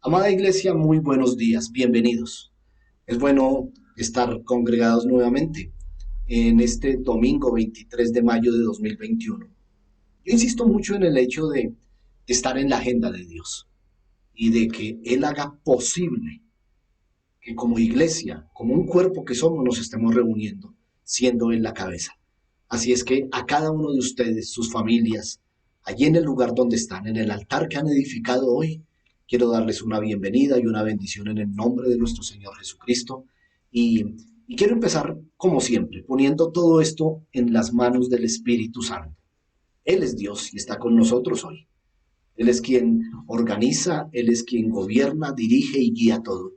Amada Iglesia, muy buenos días, bienvenidos. Es bueno estar congregados nuevamente en este domingo 23 de mayo de 2021. Yo insisto mucho en el hecho de estar en la agenda de Dios y de que Él haga posible que como iglesia, como un cuerpo que somos, nos estemos reuniendo, siendo Él la cabeza. Así es que a cada uno de ustedes, sus familias, allí en el lugar donde están, en el altar que han edificado hoy, quiero darles una bienvenida y una bendición en el nombre de nuestro Señor Jesucristo. Y, y quiero empezar, como siempre, poniendo todo esto en las manos del Espíritu Santo. Él es Dios y está con nosotros hoy. Él es quien organiza, Él es quien gobierna, dirige y guía todo.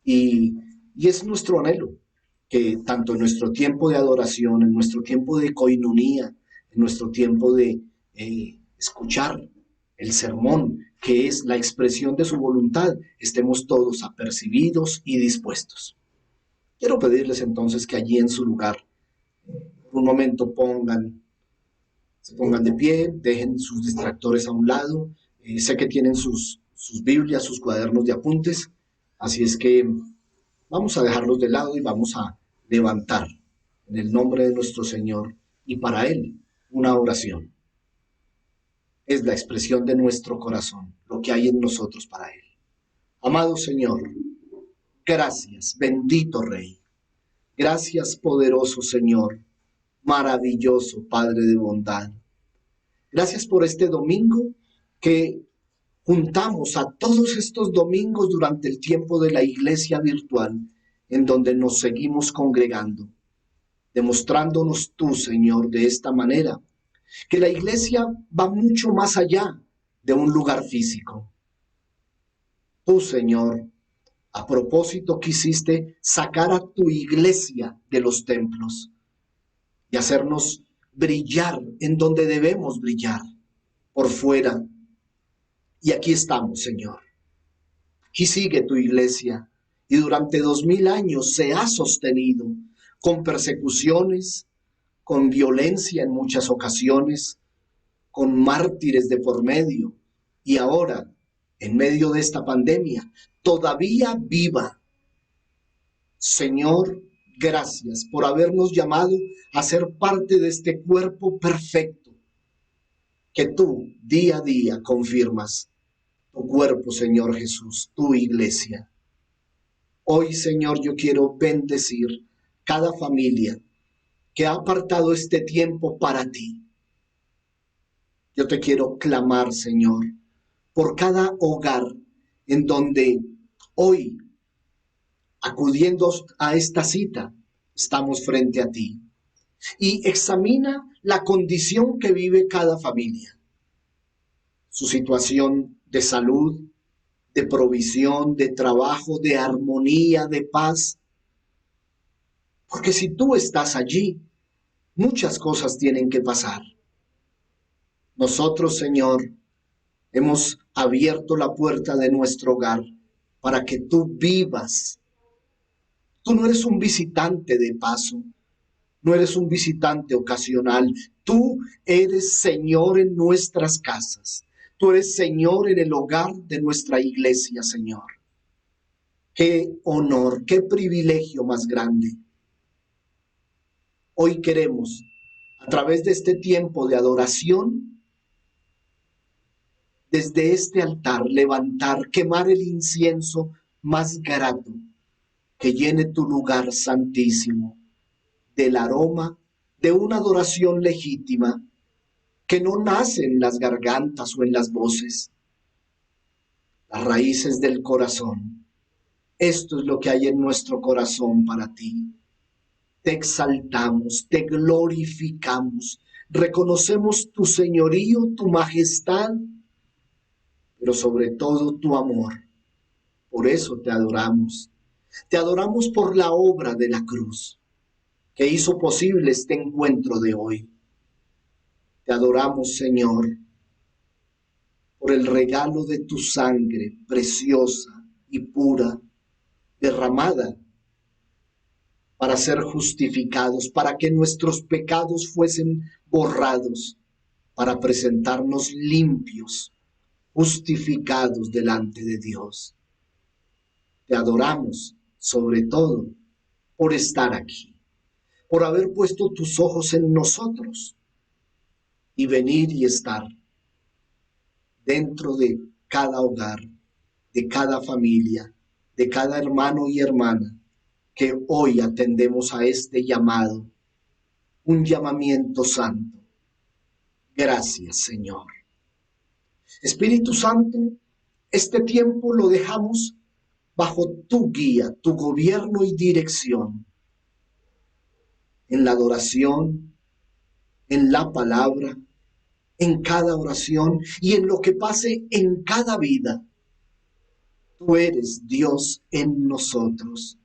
Y, y es nuestro anhelo que tanto en nuestro tiempo de adoración, en nuestro tiempo de coinonía, en nuestro tiempo de escuchar el sermón, que es la expresión de su voluntad, estemos todos apercibidos y dispuestos. Quiero pedirles entonces que allí en su lugar, por un momento se pongan de pie, dejen sus distractores a un lado. Sé que tienen sus Biblias, sus cuadernos de apuntes, así es que vamos a dejarlos de lado y vamos a levantar en el nombre de nuestro Señor y para Él una oración. Es la expresión de nuestro corazón, lo que hay en nosotros para Él. Amado Señor, gracias, bendito Rey. Gracias, poderoso Señor, maravilloso Padre de bondad. Gracias por este domingo que juntamos a todos estos domingos durante el tiempo de la iglesia virtual, en donde nos seguimos congregando, demostrándonos tú, Señor, de esta manera, que la iglesia va mucho más allá de un lugar físico. Tú, Señor, a propósito quisiste sacar a tu iglesia de los templos y hacernos brillar en donde debemos brillar, por fuera. Y aquí estamos, Señor. Aquí sigue tu iglesia y durante 2000 años se ha sostenido con persecuciones, con violencia en muchas ocasiones, con mártires de por medio y ahora, en medio de esta pandemia, todavía viva. Señor, gracias por habernos llamado a ser parte de este cuerpo perfecto que tú día a día confirmas. Tu cuerpo, Señor Jesús, tu iglesia. Hoy, Señor, yo quiero bendecir cada familia que ha apartado este tiempo para ti. Yo te quiero clamar, Señor, por cada hogar en donde hoy, acudiendo a esta cita, estamos frente a ti. Y examina la condición que vive cada familia, su situación de salud, de provisión, de trabajo, de armonía, de paz. Porque si tú estás allí, muchas cosas tienen que pasar. Nosotros, Señor, hemos abierto la puerta de nuestro hogar para que tú vivas. Tú no eres un visitante de paso, no eres un visitante ocasional. Tú eres Señor en nuestras casas. Tú eres Señor en el hogar de nuestra iglesia, Señor. Qué honor, qué privilegio más grande. Hoy queremos, a través de este tiempo de adoración, desde este altar, levantar, quemar el incienso más grato que llene tu lugar santísimo, del aroma de una adoración legítima que no nace en las gargantas o en las voces, las raíces del corazón. Esto es lo que hay en nuestro corazón para ti. Te exaltamos, te glorificamos, reconocemos tu señorío, tu majestad, pero sobre todo tu amor. Por eso te adoramos. Te adoramos por la obra de la cruz que hizo posible este encuentro de hoy. Te adoramos, Señor, por el regalo de tu sangre preciosa y pura, derramada para ser justificados, para que nuestros pecados fuesen borrados, para presentarnos limpios, justificados delante de Dios. Te adoramos, sobre todo, por estar aquí, por haber puesto tus ojos en nosotros y venir y estar dentro de cada hogar, de cada familia, de cada hermano y hermana que hoy atendemos a este llamado, un llamamiento santo. Gracias, Señor. Espíritu Santo, este tiempo lo dejamos bajo tu guía, tu gobierno y dirección, en la adoración, en la palabra, en cada oración y en lo que pase en cada vida. Tú eres Dios en nosotros.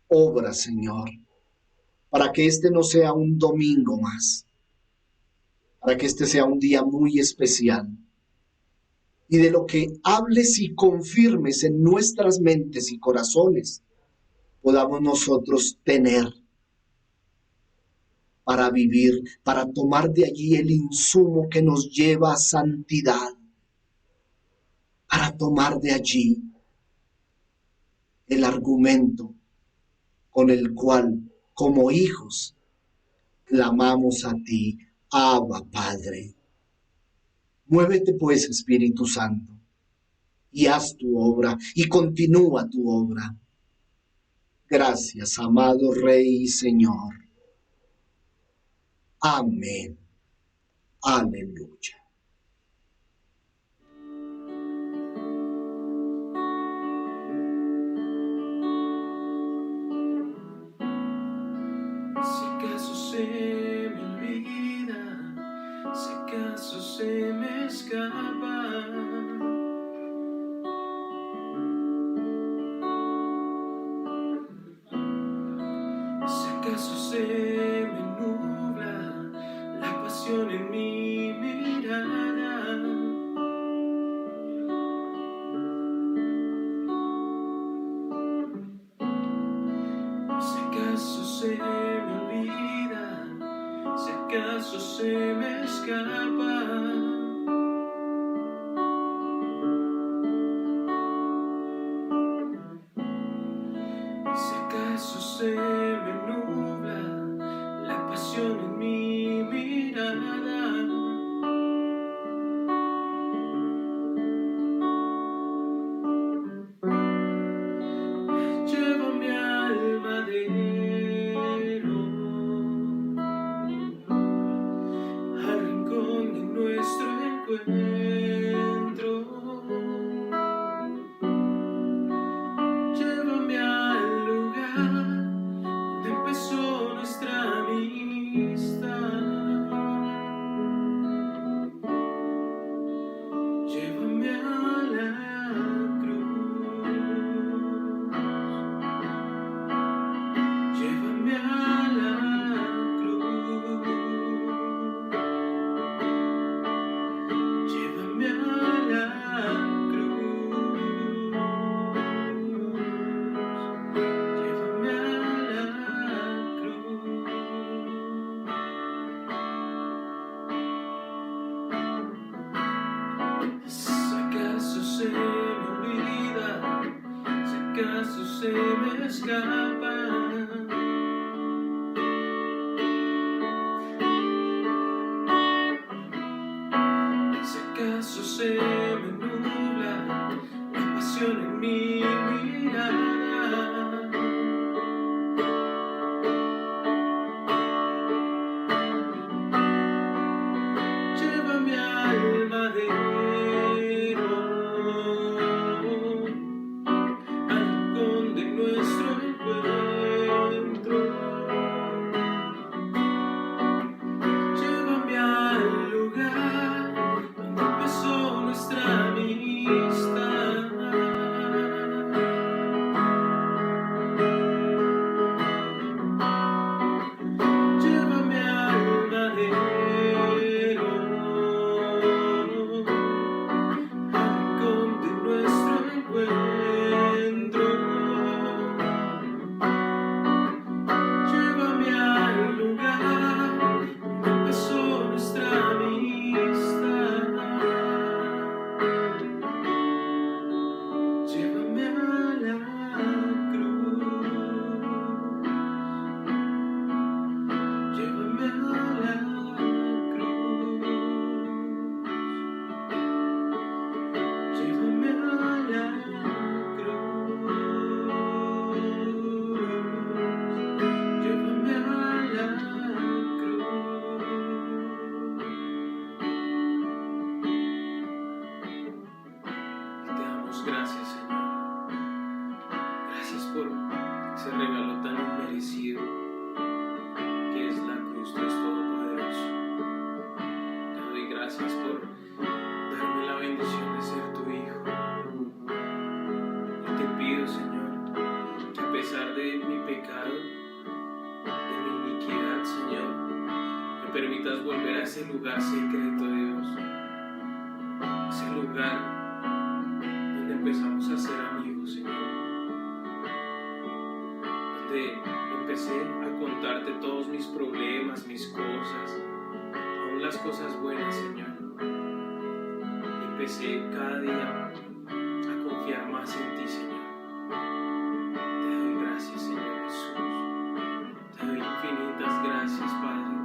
Obra, Señor, para que este no sea un domingo más, para que este sea un día muy especial. Y de lo que hables y confirmes en nuestras mentes y corazones, podamos nosotros tener para vivir, para tomar de allí el insumo que nos lleva a santidad, para tomar de allí el argumento con el cual, como hijos, clamamos a ti, Abba, Padre. Muévete pues, Espíritu Santo, y haz tu obra, y continúa tu obra. Gracias, amado Rey y Señor. Amén. Aleluya. Si acaso se me olvida, si acaso se me escapa, si acaso se me nubla la pasión en mi mirada, si acaso se me olvida, si acaso se me escapa, si acaso se me nubla la pasión en mi mirada, llévame al madero, al rincón de nuestro encuentro. Llévame al lugar donde empezó nuestra amistad. Llévame a la cruz. Llévame a la cruz. Llévame a la cruz. Llévame a la cruz. Si acaso se me olvida, si acaso se me escapa, si acaso se me nubla la pasión en mi mirada, llévame al madero, al rincón de nuestro encuentro. por ese regalo tan inmerecido que es la cruz, Dios Todopoderoso. Te doy gracias por darme la bendición de ser tu hijo. Yo te pido, Señor, que a pesar de mi pecado, de mi iniquidad, Señor, me permitas volver a ese lugar secreto, Dios, ese lugar donde empezamos a ser amigos, Señor, donde empecé a contarte todos mis problemas, mis cosas, aún las cosas buenas, Señor. Empecé cada día a confiar más en ti, Señor. Te doy gracias, Señor Jesús. Te doy infinitas gracias, Padre,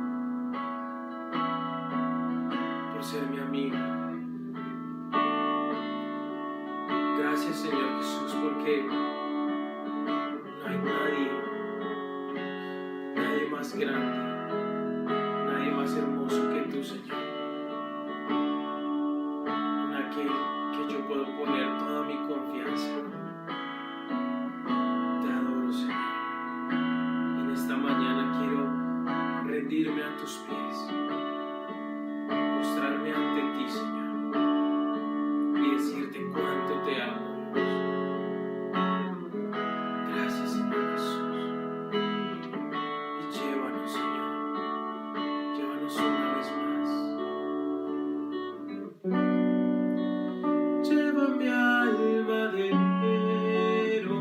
por ser mi amigo. Gracias, Señor Jesús, porque no hay nadie más grande, nadie más hermoso que tú, Señor, en aquel que yo puedo poner toda mi confianza. Te adoro, Señor, y en esta mañana quiero rendirme a tus pies, postrarme ante ti, Señor, y decirte cuánto te amo. Gracias, Señor Jesús. Y llévanos, Señor. Llévanos una vez más. Llévame al madero,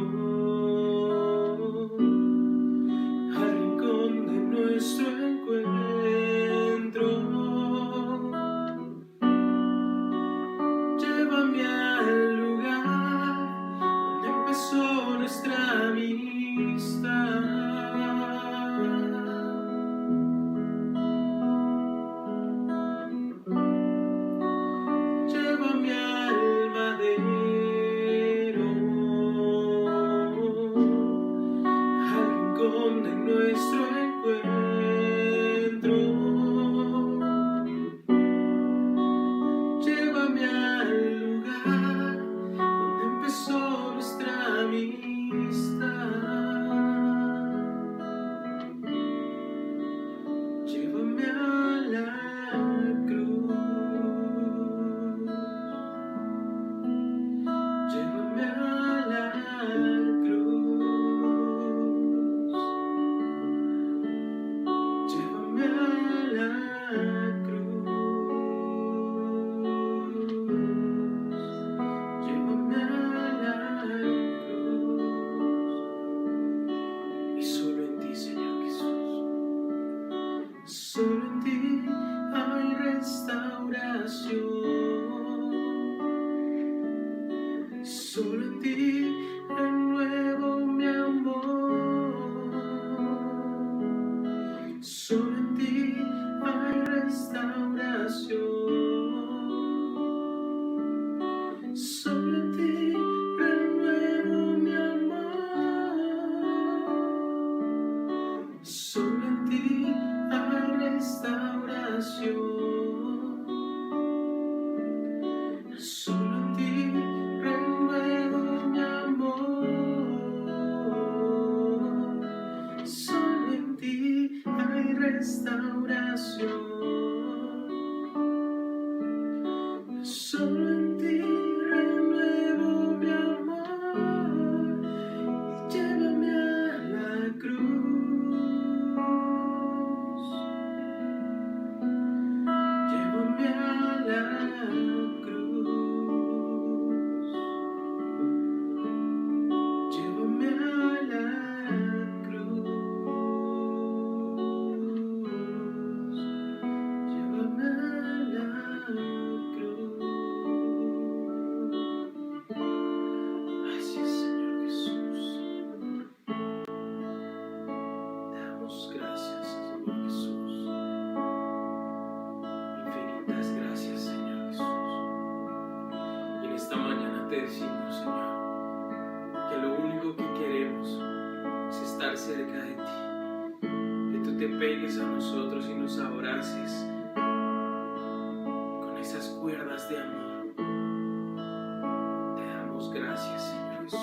al rincón de nuestro encuentro. Llévame al lugar donde empezó nuestra amistad. Llévame al madero, al rincón de nuestro encuentro. Llévame al lugar donde empezó nuestra amistad. Llévame a la cruz. Llévame a la cruz. Llévame a la cruz. Llévame a la cruz. Y solo en ti, Señor Jesús. Solo en ti hay restauración. Solo en ti renuevo mi amor. Solo en ti hay restauración. Solo en ti renuevo mi amor. Solo en ti hay restauración. Solo en ti renuevo mi amor. Solo en ti hay restauración. Solo en ti renuevo mi amor. Y llévame a la cruz. Llévame a la cruz. Llévame a la cruz. Llévame a la cruz. Gracias, Señor Jesús. Te damos gracias, Señor Jesús. Infinitas gracias, Señor Jesús. Y en esta mañana te decimos, Señor, que lo único que queremos es estar cerca de ti, que tú te pegues a nosotros y nos abraces con esas cuerdas de amor. Te damos gracias, Señor Jesús.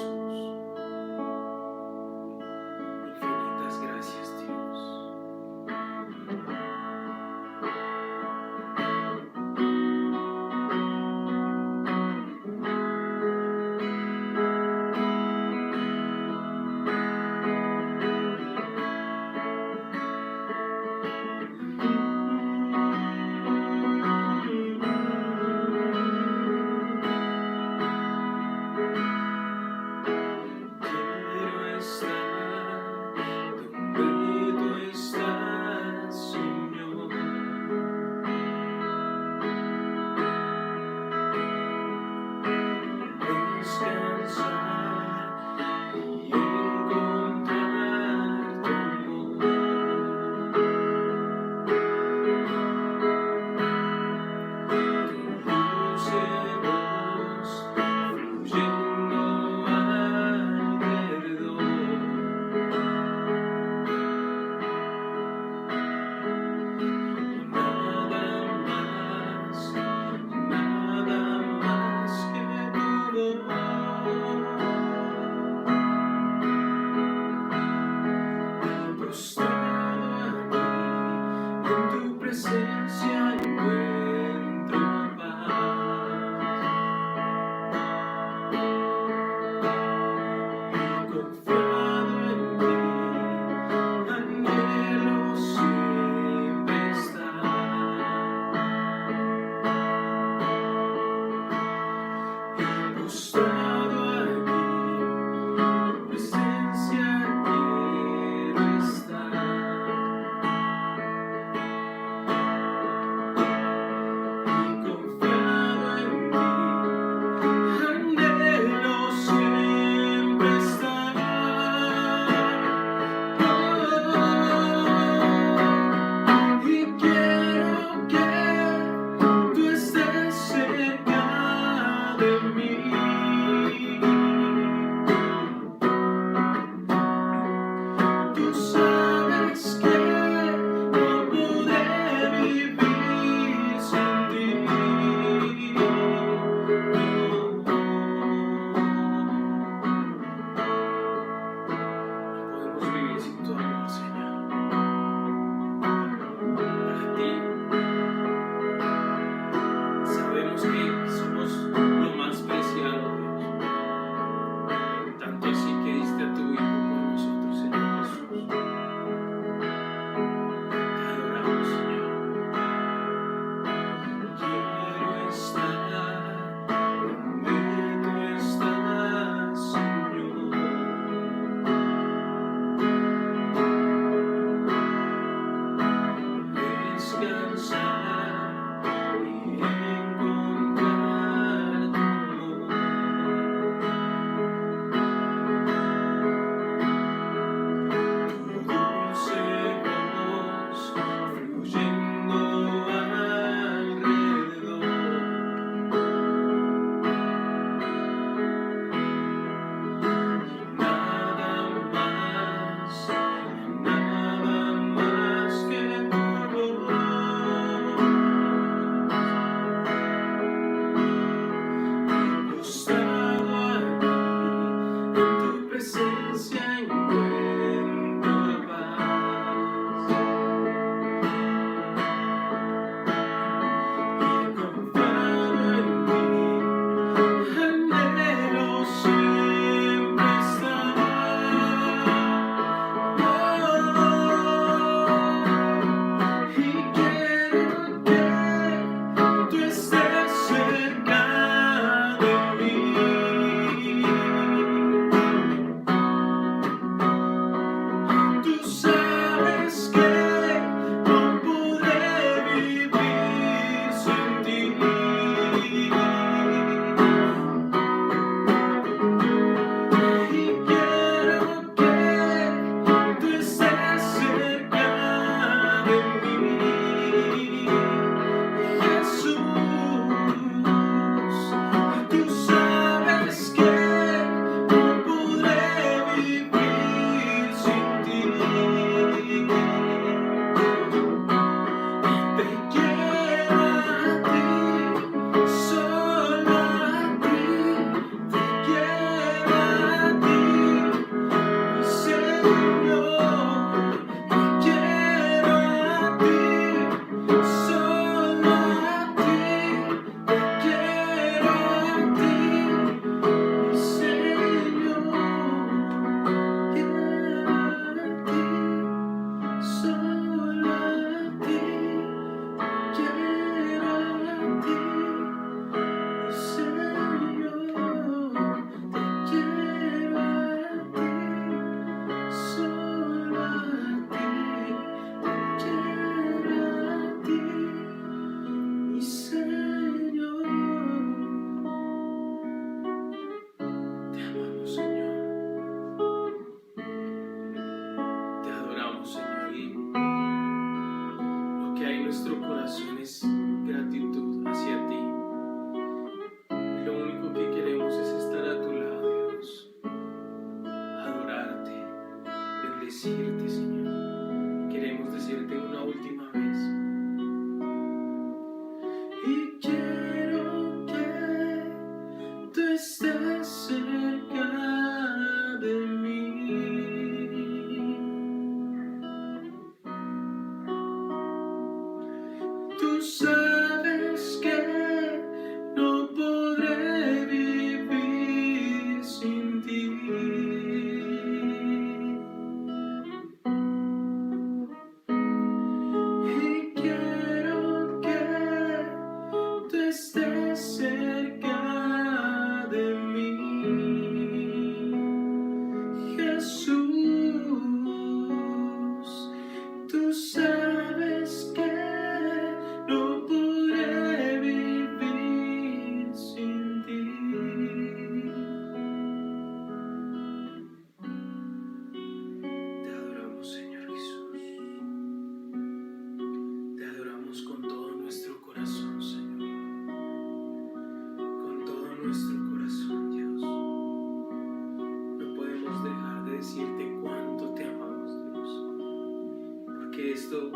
Esto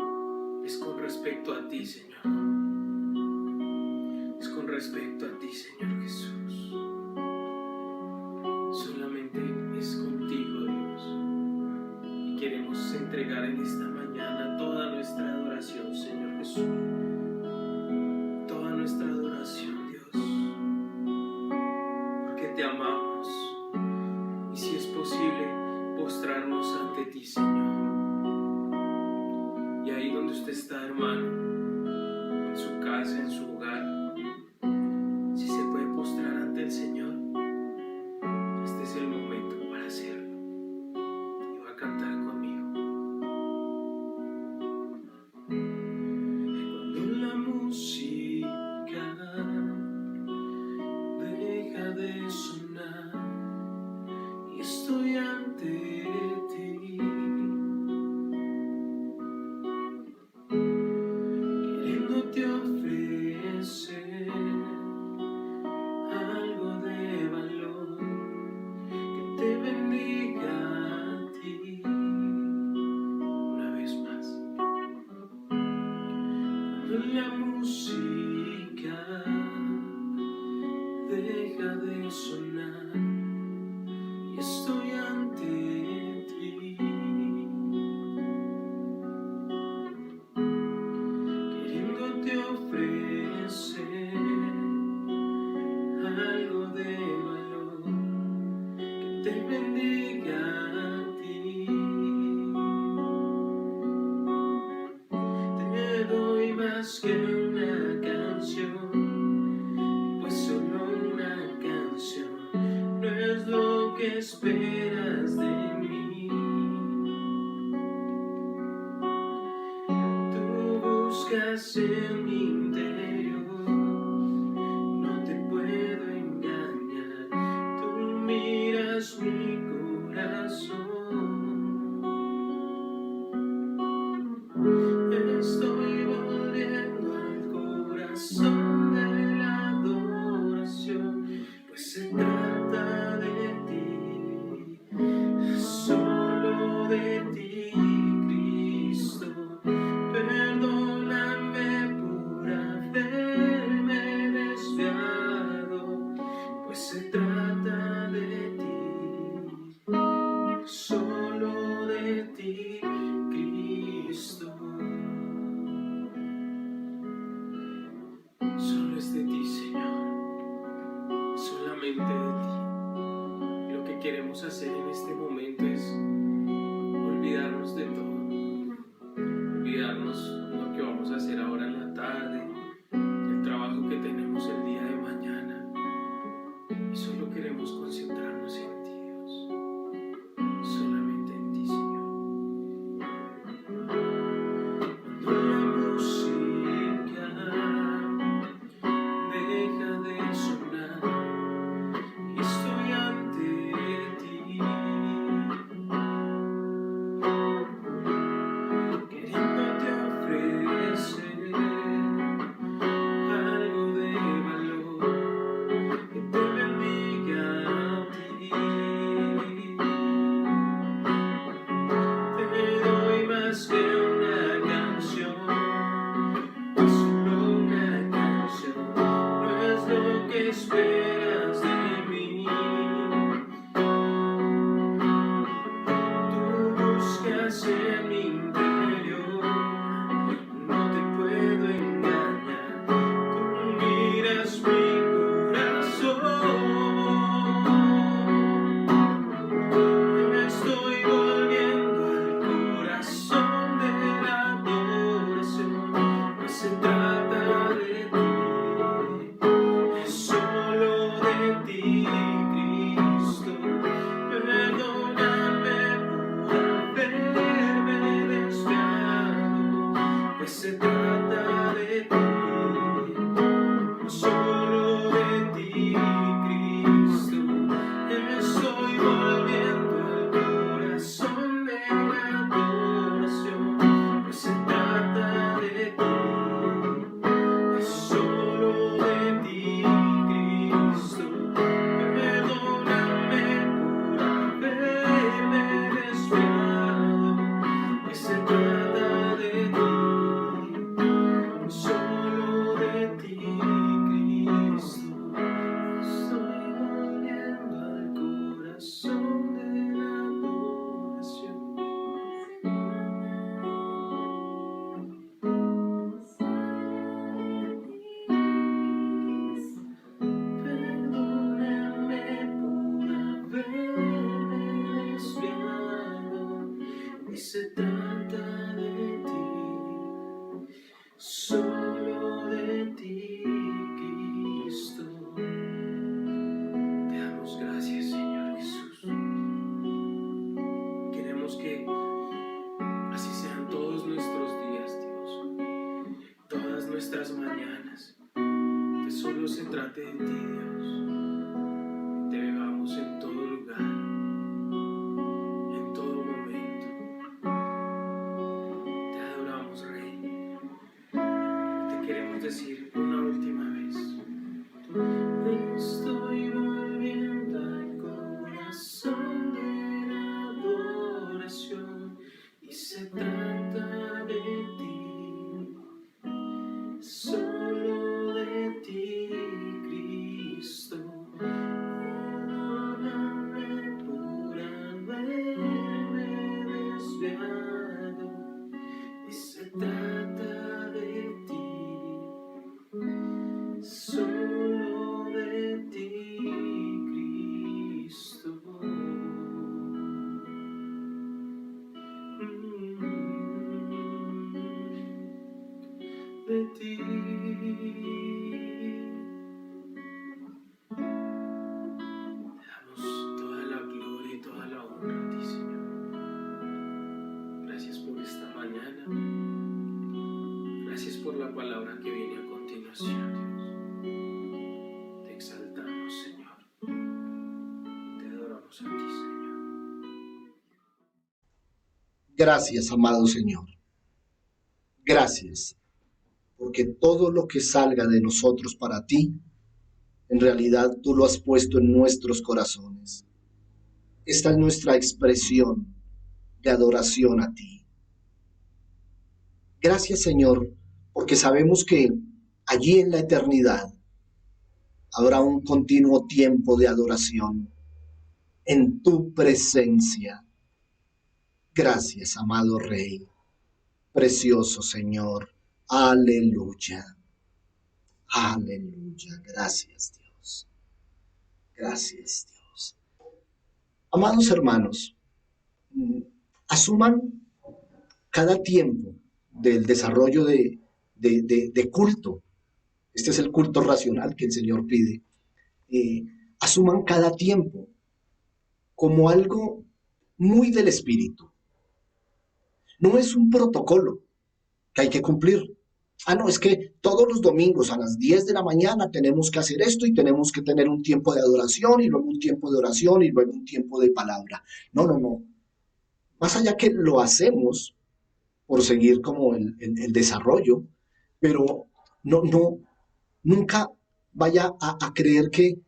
es con respecto a ti, Señor. Es con respecto a ti, Señor Jesús. Solamente es contigo, Dios. Y queremos entregar en esta mañana toda nuestra adoración, Señor Jesús. Toda nuestra adoración, Dios. Porque te amamos. Y si es posible, postrarnos ante ti, Señor. Y ahí donde usted está, hermano, en su casa, en su hogar, si se puede postrar ante el Señor, este es el momento para hacerlo. Y va a cantar conmigo. Cuando la música deja de sonar y estoy ante ti, más que una canción, pues solo una canción no es lo que esperas de mí. Tú buscas en mi interior, no te puedo engañar, tú miras mi corazón. Estoy volviendo al corazón de la adoración, pues se trata de ti, solo de ti, Cristo. Perdóname por haberme desviado, pues se trata de ti, solo de ti, Cristo. Solo es de ti, Señor, solamente de ti. Y lo que queremos hacer en este momento es olvidarnos de todo, olvidarnos lo que vamos a hacer ahora en la tarde, el trabajo que tenemos el día de mañana, y solo queremos concentrarnos en ti, Dios, solamente en ti, Señor. Cuando la música deja de sonar y estoy ante ti, queriéndote ofrecer algo de valor que te bendiga a ti. Te doy más que una canción, es solo una canción, no es lo que esperas de mí. Tú buscas en mi interior, no te puedo engañar, tú miras mi corazón. Estoy volviendo al corazón de la adoración, pues se trata de ti, solo de ti, Cristo. Perdóname por haberme desviado, pues se trata de ti, solo de ti, Cristo. Estoy volviendo al corazón de la adoración, pues se trata de ti, solo de ti, Cristo. Perdóname por haberme desviado, pues se trata de ti, solo de ti, Cristo. Estoy volviendo al corazón de la adoración. Perdóname por haberme desviado, y se trata de ti, solo de ti, Cristo. Te damos gracias, Señor Jesús. Queremos que así sean todos nuestros días, Dios, todas nuestras mañanas, que solo se trate de ti, Dios. Te bebamos en todo lugar, en todo momento. Te adoramos, Rey. Te queremos decir una última vez: estoy volviendo al corazón de la adoración, y se trata de ti, solo de ti, Cristo. Perdóname por haberme desviado, y se trata de ti, ti. Damos toda la gloria y toda la honra a ti, Señor. Gracias por esta mañana. Gracias por la palabra que viene a continuación, Dios. Te exaltamos, Señor. Te adoramos a ti, Señor. Gracias, amado Señor. Gracias, porque todo lo que salga de nosotros para ti, en realidad tú lo has puesto en nuestros corazones. Esta es nuestra expresión de adoración a ti. Gracias, Señor, porque sabemos que allí en la eternidad habrá un continuo tiempo de adoración en tu presencia. Gracias, amado Rey, precioso Señor. Aleluya. Aleluya. Gracias, Dios. Gracias, Dios. Amados hermanos, asuman cada tiempo del desarrollo de culto. Este es el culto racional que el Señor pide. Asuman cada tiempo como algo muy del Espíritu. No es un protocolo que hay que cumplir. No, es que todos los domingos a las 10 de la mañana tenemos que hacer esto y tenemos que tener un tiempo de adoración y luego un tiempo de oración y luego un tiempo de palabra. No, no, no. Más allá que lo hacemos por seguir como el desarrollo, pero nunca vaya a creer que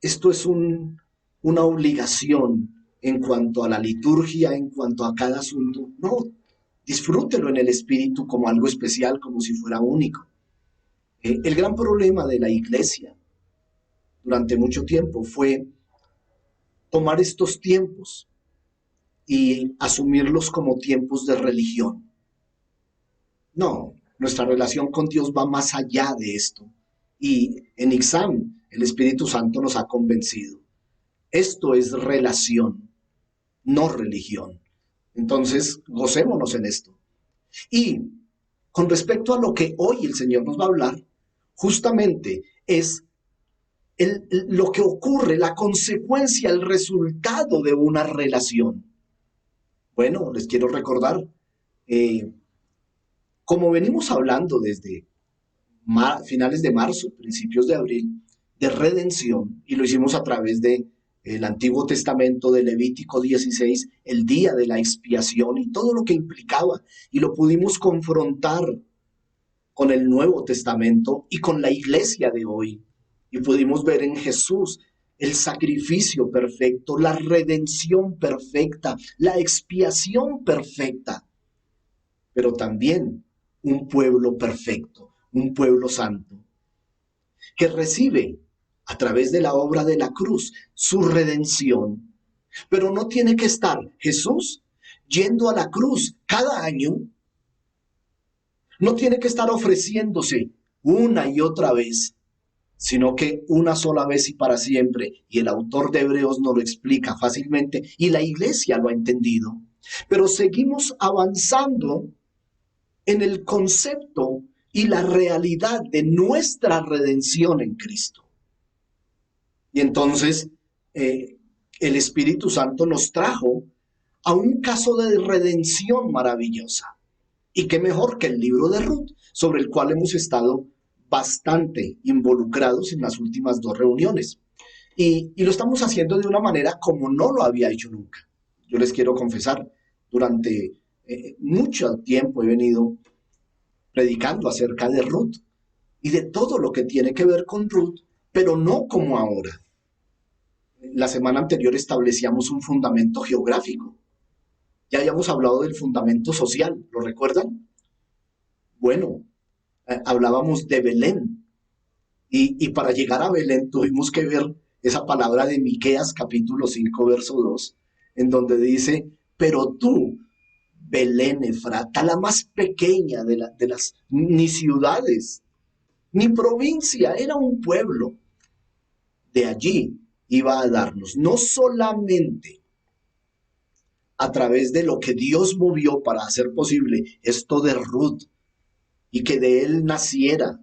esto es una obligación en cuanto a la liturgia, en cuanto a cada asunto. No, disfrútelo en el Espíritu como algo especial, como si fuera único. El gran problema de la iglesia durante mucho tiempo fue tomar estos tiempos y asumirlos como tiempos de religión. No, nuestra relación con Dios va más allá de esto. Y en Ixam, el Espíritu Santo nos ha convencido. Esto es relación, no religión. Entonces, gocémonos en esto. Y con respecto a lo que hoy el Señor nos va a hablar, justamente es lo que ocurre, la consecuencia, el resultado de una relación. Bueno, les quiero recordar, como venimos hablando desde finales de marzo, principios de abril, de redención, y lo hicimos a través de el Antiguo Testamento, de Levítico 16, el día de la expiación y todo lo que implicaba, y lo pudimos confrontar con el Nuevo Testamento y con la iglesia de hoy, y pudimos ver en Jesús el sacrificio perfecto, la redención perfecta, la expiación perfecta, pero también un pueblo perfecto, un pueblo santo, que recibe a través de la obra de la cruz su redención. Pero no tiene que estar Jesús yendo a la cruz cada año, no tiene que estar ofreciéndose una y otra vez, sino que una sola vez y para siempre. Y el autor de Hebreos nos lo explica fácilmente y la iglesia lo ha entendido. Pero seguimos avanzando en el concepto y la realidad de nuestra redención en Cristo. Y entonces el Espíritu Santo nos trajo a un caso de redención maravillosa. Y qué mejor que el libro de Ruth, sobre el cual hemos estado bastante involucrados en las últimas 2 reuniones. Y lo estamos haciendo de una manera como no lo había hecho nunca. Yo les quiero confesar, durante mucho tiempo he venido predicando acerca de Ruth y de todo lo que tiene que ver con Ruth, pero no como ahora. La semana anterior establecíamos un fundamento geográfico. Ya habíamos hablado del fundamento social, ¿lo recuerdan? Bueno, hablábamos de Belén. Y para llegar a Belén tuvimos que ver esa palabra de Miqueas capítulo 5, verso 2, en donde dice, pero tú, Belén Efrata, la más pequeña de las, ni ciudades, ni provincia, era un pueblo. De allí iba a darnos, no solamente a través de lo que Dios movió para hacer posible esto de Ruth y que de él naciera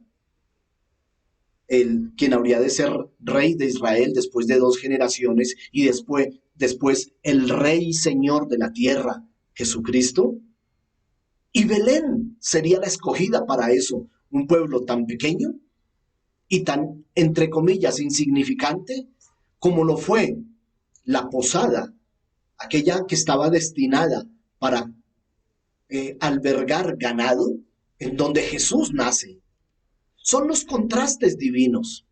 el quien habría de ser rey de Israel después de 2 generaciones y después el rey y señor de la tierra, Jesucristo. Y Belén sería la escogida para eso, un pueblo tan pequeño y tan, entre comillas, insignificante como lo fue la posada, aquella que estaba destinada para albergar ganado, en donde Jesús nace. Son los contrastes divinos.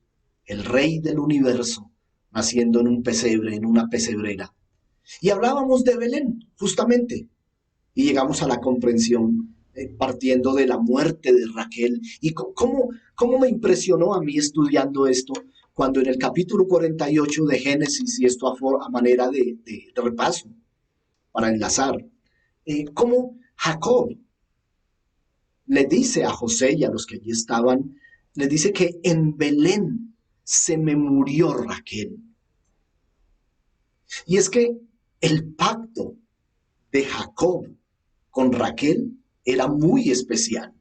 El rey del universo naciendo en un pesebre, en una pesebrera. Y hablábamos de Belén, justamente, y llegamos a la comprensión partiendo de la muerte de Raquel. Y cómo me impresionó a mí estudiando esto, cuando en el capítulo 48 de Génesis, y esto a manera de repaso, para enlazar, cómo Jacob le dice a José y a los que allí estaban, le dice que en Belén se me murió Raquel. Y es que el pacto de Jacob con Raquel era muy especial.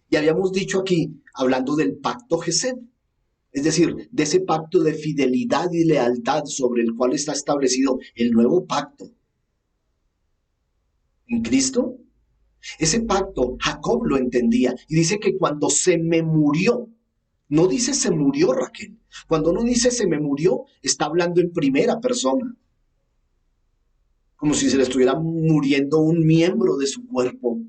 Y habíamos dicho aquí, hablando del pacto Gesed, es decir, de ese pacto de fidelidad y lealtad sobre el cual está establecido el nuevo pacto en Cristo. Ese pacto Jacob lo entendía y dice que cuando se me murió, no dice se murió Raquel. Cuando uno dice se me murió, está hablando en primera persona, como si se le estuviera muriendo un miembro de su cuerpo,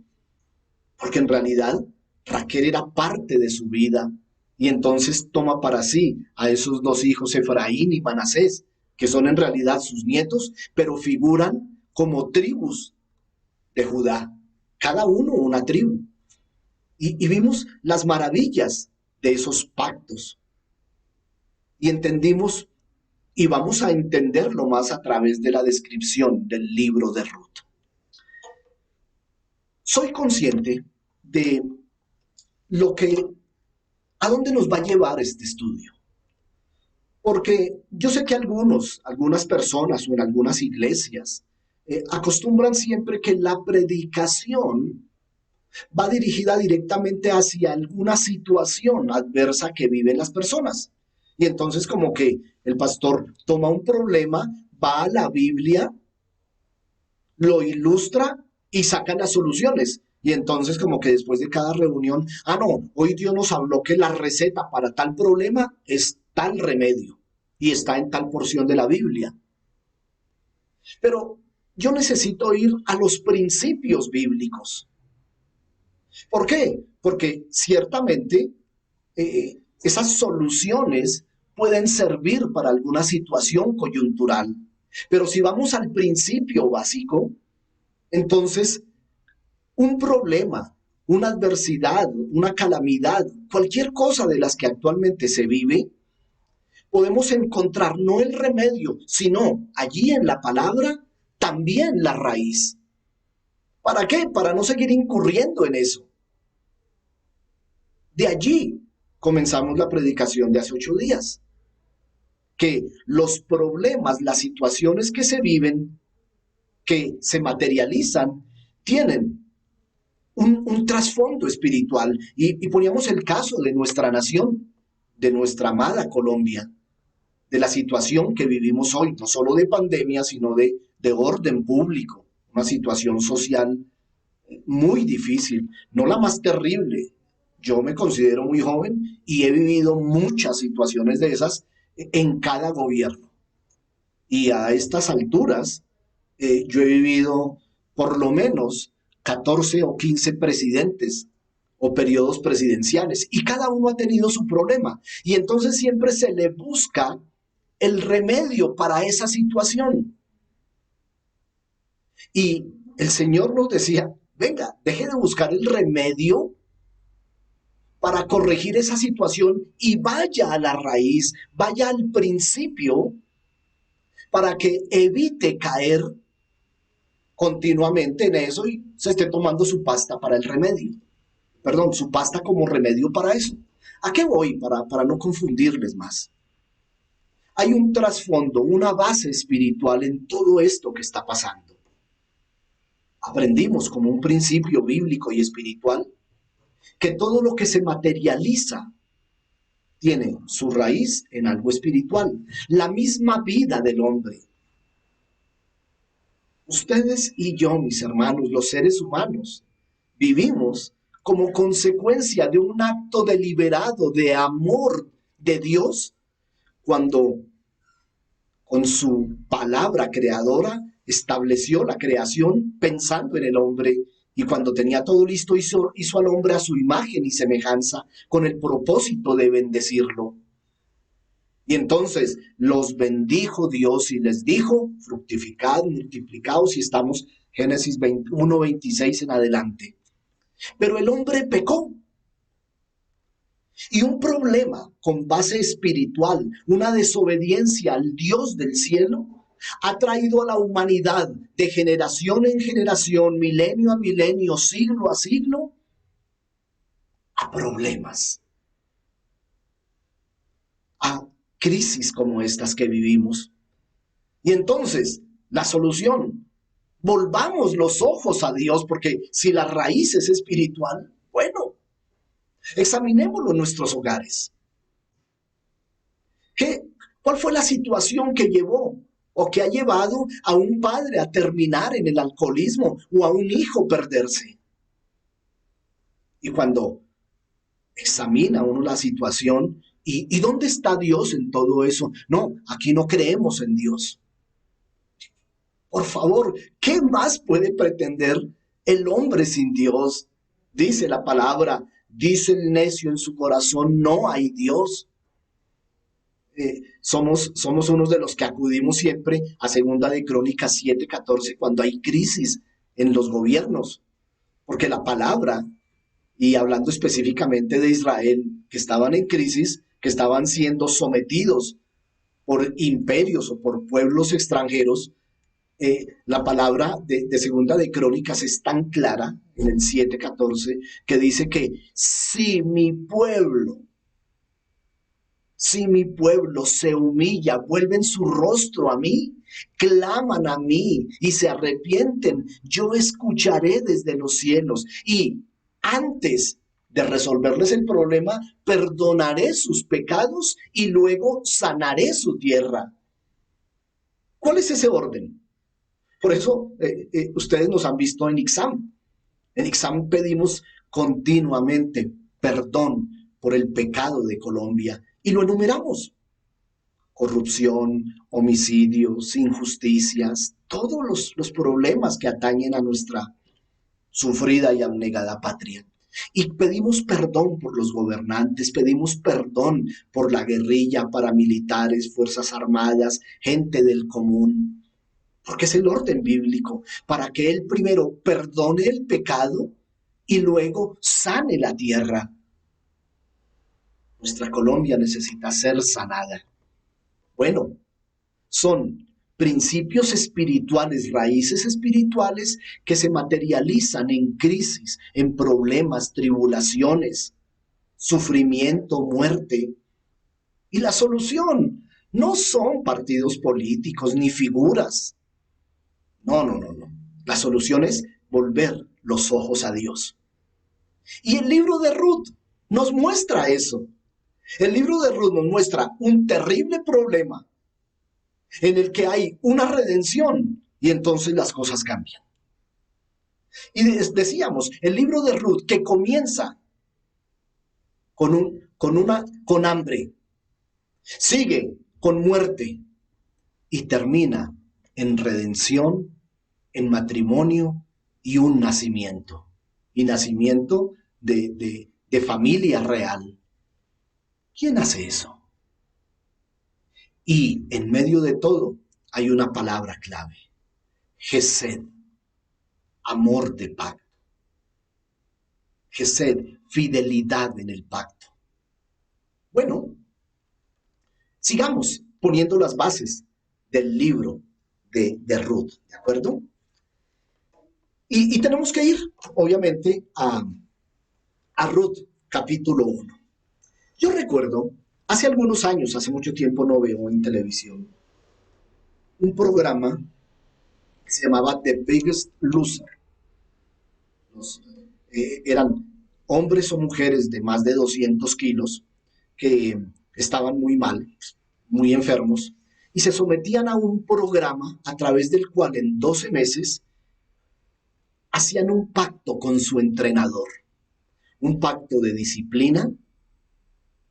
porque en realidad Raquel era parte de su vida, y entonces toma para sí a esos 2 hijos, Efraín y Manasés, que son en realidad sus nietos, pero figuran como tribus de Judá, cada uno una tribu. Y vimos las maravillas de esos pactos, y entendimos, y vamos a entenderlo más a través de la descripción del libro de Ruth. Soy consciente de a dónde nos va a llevar este estudio. Porque yo sé que algunas personas o en algunas iglesias acostumbran siempre que la predicación va dirigida directamente hacia alguna situación adversa que viven las personas. Y entonces como que el pastor toma un problema, va a la Biblia, lo ilustra y saca las soluciones. Y entonces como que después de cada reunión, no, hoy Dios nos habló que la receta para tal problema es tal remedio y está en tal porción de la Biblia. Pero yo necesito ir a los principios bíblicos. ¿Por qué? Porque ciertamente esas soluciones pueden servir para alguna situación coyuntural. Pero si vamos al principio básico, entonces un problema, una adversidad, una calamidad, cualquier cosa de las que actualmente se vive, podemos encontrar no el remedio, sino allí en la palabra también la raíz. ¿Para qué? Para no seguir incurriendo en eso. De allí comenzamos la predicación de hace 8 días. Que los problemas, las situaciones que se viven, que se materializan, tienen un trasfondo espiritual. Y poníamos el caso de nuestra nación, de nuestra amada Colombia, de la situación que vivimos hoy, no solo de pandemia, sino de orden público, una situación social muy difícil, no la más terrible. Yo me considero muy joven y he vivido muchas situaciones de esas en cada gobierno. Y a estas alturas, yo he vivido por lo menos 14 o 15 presidentes o periodos presidenciales, y cada uno ha tenido su problema. Y entonces siempre se le busca el remedio para esa situación. Y el Señor nos decía, venga, deje de buscar el remedio para corregir esa situación y vaya a la raíz, vaya al principio para que evite caer continuamente en eso y se esté tomando su pasta para el remedio. Perdón, su pasta como remedio para eso. ¿A qué voy? Para no confundirles más. Hay un trasfondo, una base espiritual en todo esto que está pasando. Aprendimos como un principio bíblico y espiritual que todo lo que se materializa tiene su raíz en algo espiritual, la misma vida del hombre. Ustedes y yo, mis hermanos, los seres humanos, vivimos como consecuencia de un acto deliberado de amor de Dios cuando con su palabra creadora estableció la creación pensando en el hombre y cuando tenía todo listo hizo al hombre a su imagen y semejanza con el propósito de bendecirlo. Y entonces los bendijo Dios y les dijo, fructificad, multiplicaos, y estamos Génesis 1:26 en adelante. Pero el hombre pecó. Y un problema con base espiritual, una desobediencia al Dios del cielo, ha traído a la humanidad de generación en generación, milenio a milenio, siglo a siglo, a problemas, a crisis como estas que vivimos. Y entonces, la solución, volvamos los ojos a Dios, porque si la raíz es espiritual, bueno, examinémoslo en nuestros hogares. ¿Cuál fue la situación que llevó o que ha llevado a un padre a terminar en el alcoholismo o a un hijo perderse? Y cuando examina uno la situación, ¿y dónde está Dios en todo eso? No, aquí no creemos en Dios. Por favor, ¿qué más puede pretender el hombre sin Dios? Dice la palabra, dice el necio en su corazón, no hay Dios. Somos unos de los que acudimos siempre a Segunda de Crónicas 7:14 cuando hay crisis en los gobiernos, porque la palabra, y hablando específicamente de Israel, que estaban en crisis, que estaban siendo sometidos por imperios o por pueblos extranjeros, la palabra de Segunda de Crónicas es tan clara en el 7:14 que dice que si mi pueblo se humilla, vuelven su rostro a mí, claman a mí y se arrepienten, yo escucharé desde los cielos y antes de resolverles el problema, perdonaré sus pecados y luego sanaré su tierra. ¿Cuál es ese orden? Por eso ustedes nos han visto en Ixam. En Ixam pedimos continuamente perdón por el pecado de Colombia y lo enumeramos. Corrupción, homicidios, injusticias, todos los problemas que atañen a nuestra sufrida y abnegada patria. Y pedimos perdón por los gobernantes, pedimos perdón por la guerrilla, paramilitares, fuerzas armadas, gente del común, porque es el orden bíblico, para que Él primero perdone el pecado y luego sane la tierra. Nuestra Colombia necesita ser sanada. Bueno, son principios espirituales, raíces espirituales que se materializan en crisis, en problemas, tribulaciones, sufrimiento, muerte. Y la solución no son partidos políticos ni figuras. No. La solución es volver los ojos a Dios. Y el libro de Ruth nos muestra eso. El libro de Ruth nos muestra un terrible problema en el que hay una redención y entonces las cosas cambian. Y decíamos, el libro de Ruth que comienza con hambre, sigue con muerte y termina en redención, en matrimonio y un nacimiento. Y nacimiento de familia real. ¿Quién hace eso? Y en medio de todo hay una palabra clave. Gesed, amor de pacto. Gesed, fidelidad en el pacto. Bueno, sigamos poniendo las bases del libro de Ruth, ¿de acuerdo? Y tenemos que ir, obviamente, a Ruth, capítulo 1. Yo recuerdo, hace algunos años, hace mucho tiempo no veo en televisión, un programa que se llamaba The Biggest Loser. Eran hombres o mujeres de más de 200 kilos que estaban muy mal, muy enfermos, y se sometían a un programa a través del cual en 12 meses hacían un pacto con su entrenador, un pacto de disciplina,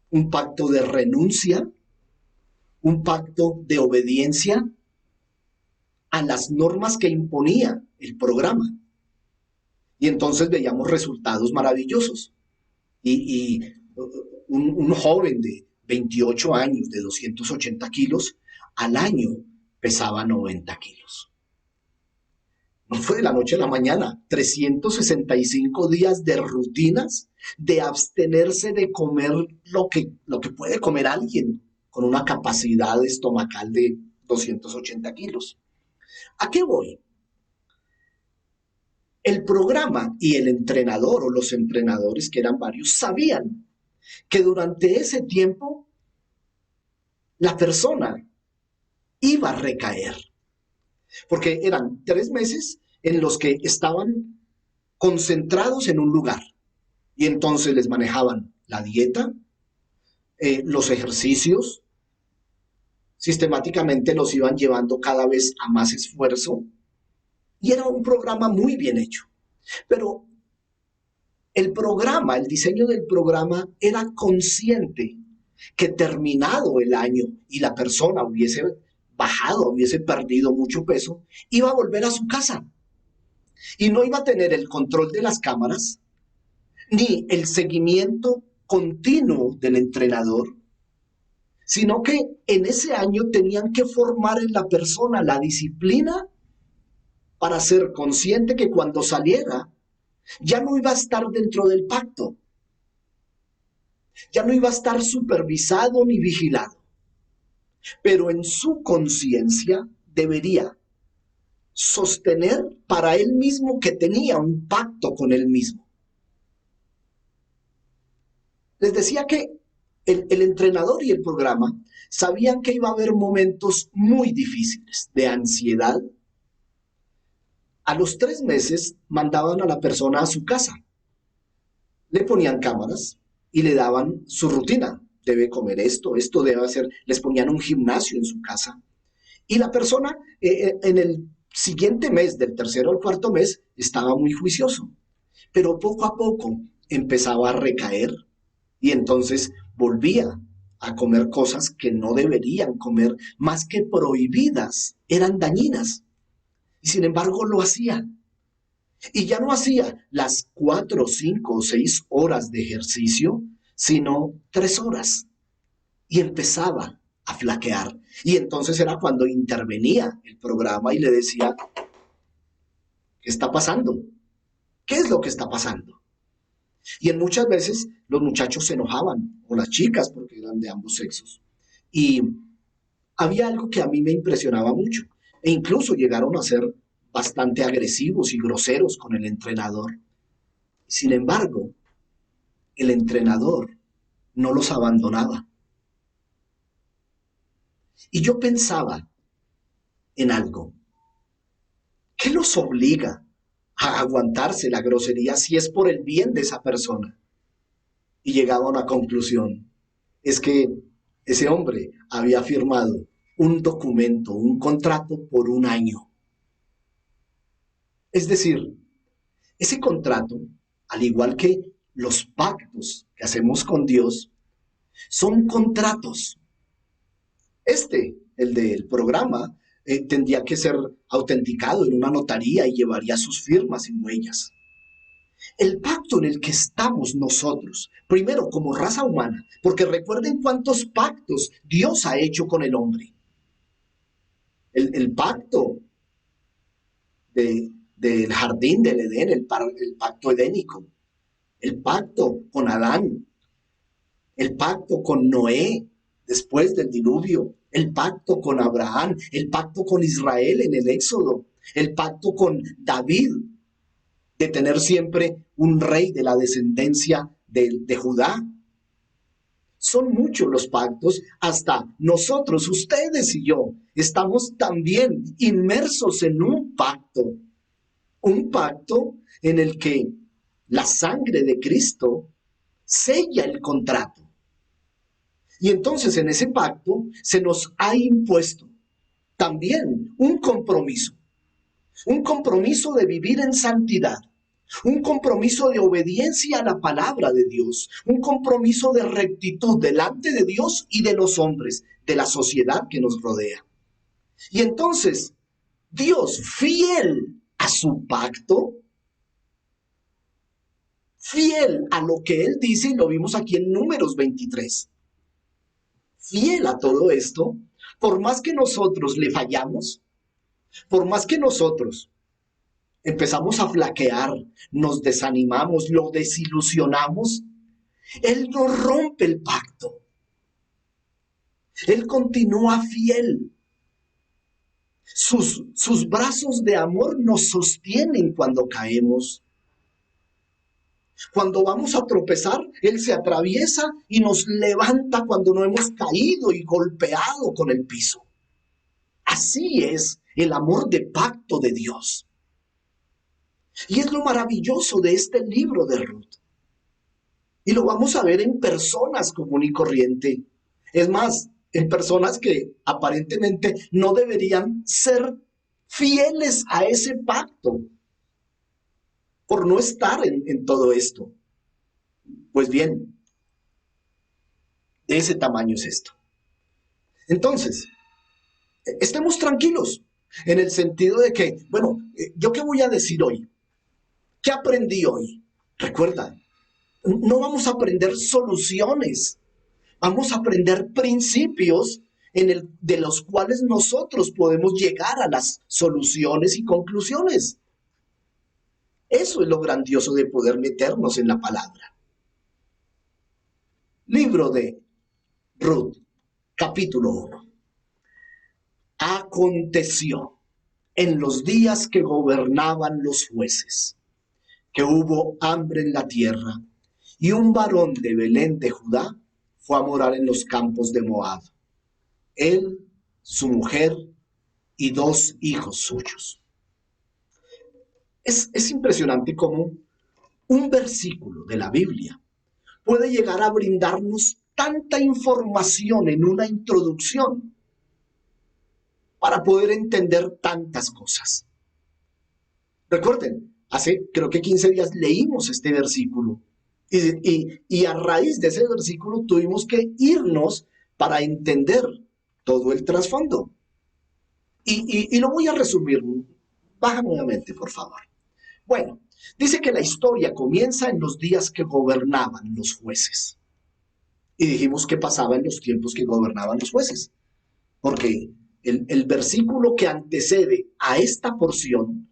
un pacto de renuncia, un pacto de obediencia a las normas que imponía el programa. Y entonces veíamos resultados maravillosos. Y un joven de 28 años, de 280 kilos, al año pesaba 90 kilos. No fue de la noche a la mañana, 365 días de rutinas, de abstenerse de comer lo que puede comer alguien con una capacidad estomacal de 280 kilos. ¿A qué voy? El programa y el entrenador o los entrenadores, que eran varios, sabían que durante ese tiempo la persona iba a recaer, porque eran 3 meses en los que estaban concentrados en un lugar y entonces les manejaban la dieta, los ejercicios, sistemáticamente los iban llevando cada vez a más esfuerzo y era un programa muy bien hecho. Pero el programa, el diseño del programa era consciente que terminado el año y la persona hubiese bajado, hubiese perdido mucho peso, iba a volver a su casa y no iba a tener el control de las cámaras ni el seguimiento continuo del entrenador, sino que en ese año tenían que formar en la persona la disciplina para ser consciente que cuando saliera ya no iba a estar dentro del pacto, ya no iba a estar supervisado ni vigilado, pero en su conciencia debería sostener para él mismo que tenía un pacto con él mismo. Les decía que el entrenador y el programa sabían que iba a haber momentos muy difíciles de ansiedad. A los 3 meses mandaban a la persona a su casa, le ponían cámaras y le daban su rutina. Debe comer esto, esto debe hacer. Les ponían un gimnasio en su casa. Y la persona en el siguiente mes, del tercero al cuarto mes, estaba muy juicioso. Pero poco a poco empezaba a recaer y entonces volvía a comer cosas que no deberían comer, más que prohibidas, eran dañinas. Y sin embargo lo hacía. Y ya no hacía las 4, 5 o 6 horas de ejercicio, sino 3 horas. Y empezaba a flaquear. Y entonces era cuando intervenía el programa y le decía, ¿qué está pasando? ¿Qué es lo que está pasando? Y en muchas veces los muchachos se enojaban, o las chicas, porque eran de ambos sexos. Y había algo que a mí me impresionaba mucho. E incluso llegaron a ser bastante agresivos y groseros con el entrenador. Sin embargo, el entrenador no los abandonaba. Y yo pensaba en algo. ¿Qué los obliga a aguantarse la grosería si es por el bien de esa persona? Y llegaba a una conclusión. Es que ese hombre había firmado un documento, un contrato por un año. Es decir, ese contrato, al igual que los pactos que hacemos con Dios, son contratos. El del programa, tendría que ser autenticado en una notaría y llevaría sus firmas y huellas. El pacto en el que estamos nosotros, primero como raza humana, porque recuerden cuántos pactos Dios ha hecho con el hombre. El pacto del jardín del Edén, el pacto edénico, el pacto con Adán, el pacto con Noé después del diluvio, el pacto con Abraham, el pacto con Israel en el Éxodo, el pacto con David de tener siempre un rey de la descendencia de Judá. Son muchos los pactos, hasta nosotros, ustedes y yo, estamos también inmersos en un pacto en el que La sangre de Cristo sella el contrato. Y entonces en ese pacto se nos ha impuesto también un compromiso de vivir en santidad, un compromiso de obediencia a la palabra de Dios, un compromiso de rectitud delante de Dios y de los hombres, de la sociedad que nos rodea. Y entonces, Dios, fiel a su pacto, fiel a lo que Él dice, y lo vimos aquí en Números 23, fiel a todo esto, por más que nosotros le fallamos, por más que nosotros empezamos a flaquear, nos desanimamos, lo desilusionamos, Él no rompe el pacto. Él continúa fiel. Sus brazos de amor nos sostienen cuando caemos. Cuando vamos a tropezar, Él se atraviesa y nos levanta cuando no hemos caído y golpeado con el piso. Así es el amor de pacto de Dios. Y es lo maravilloso de este libro de Ruth. Y lo vamos a ver en personas común y corriente. Es más, en personas que aparentemente no deberían ser fieles a ese pacto por no estar en todo esto. Pues bien, de ese tamaño es esto. Entonces, estemos tranquilos en el sentido de que, bueno, ¿yo qué voy a decir hoy? ¿Qué aprendí hoy? Recuerda, no vamos a aprender soluciones, vamos a aprender principios de los cuales nosotros podemos llegar a las soluciones y conclusiones. Eso es lo grandioso de poder meternos en la palabra. Libro de Ruth, capítulo 1. Aconteció en los días que gobernaban los jueces, que hubo hambre en la tierra, y un varón de Belén de Judá fue a morar en los campos de Moab. Él, su mujer y 2 hijos suyos. Es impresionante cómo un versículo de la Biblia puede llegar a brindarnos tanta información en una introducción para poder entender tantas cosas. Recuerden, hace creo que 15 días leímos este versículo y a raíz de ese versículo tuvimos que irnos para entender todo el trasfondo. Y lo voy a resumir. Baja nuevamente, por favor. Bueno, dice que la historia comienza en los días que gobernaban los jueces. Y dijimos que pasaba en los tiempos que gobernaban los jueces. Porque el versículo que antecede a esta porción,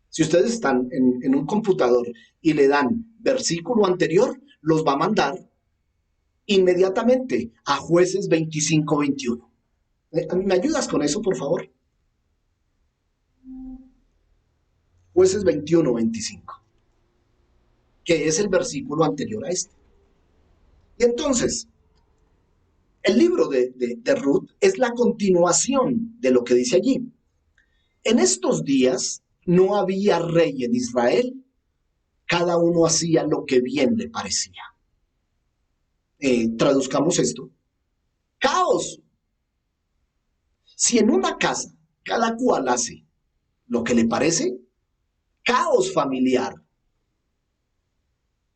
si ustedes están en un computador y le dan versículo anterior, los va a mandar inmediatamente a Jueces 25-21. ¿Me ayudas con eso, por favor? Jueces 21-25, que es el versículo anterior a este. Y entonces, el libro de Ruth es la continuación de lo que dice allí. En estos días no había rey en Israel, cada uno hacía lo que bien le parecía. Traduzcamos esto. Caos. Si en una casa cada cual hace lo que le parece, caos familiar.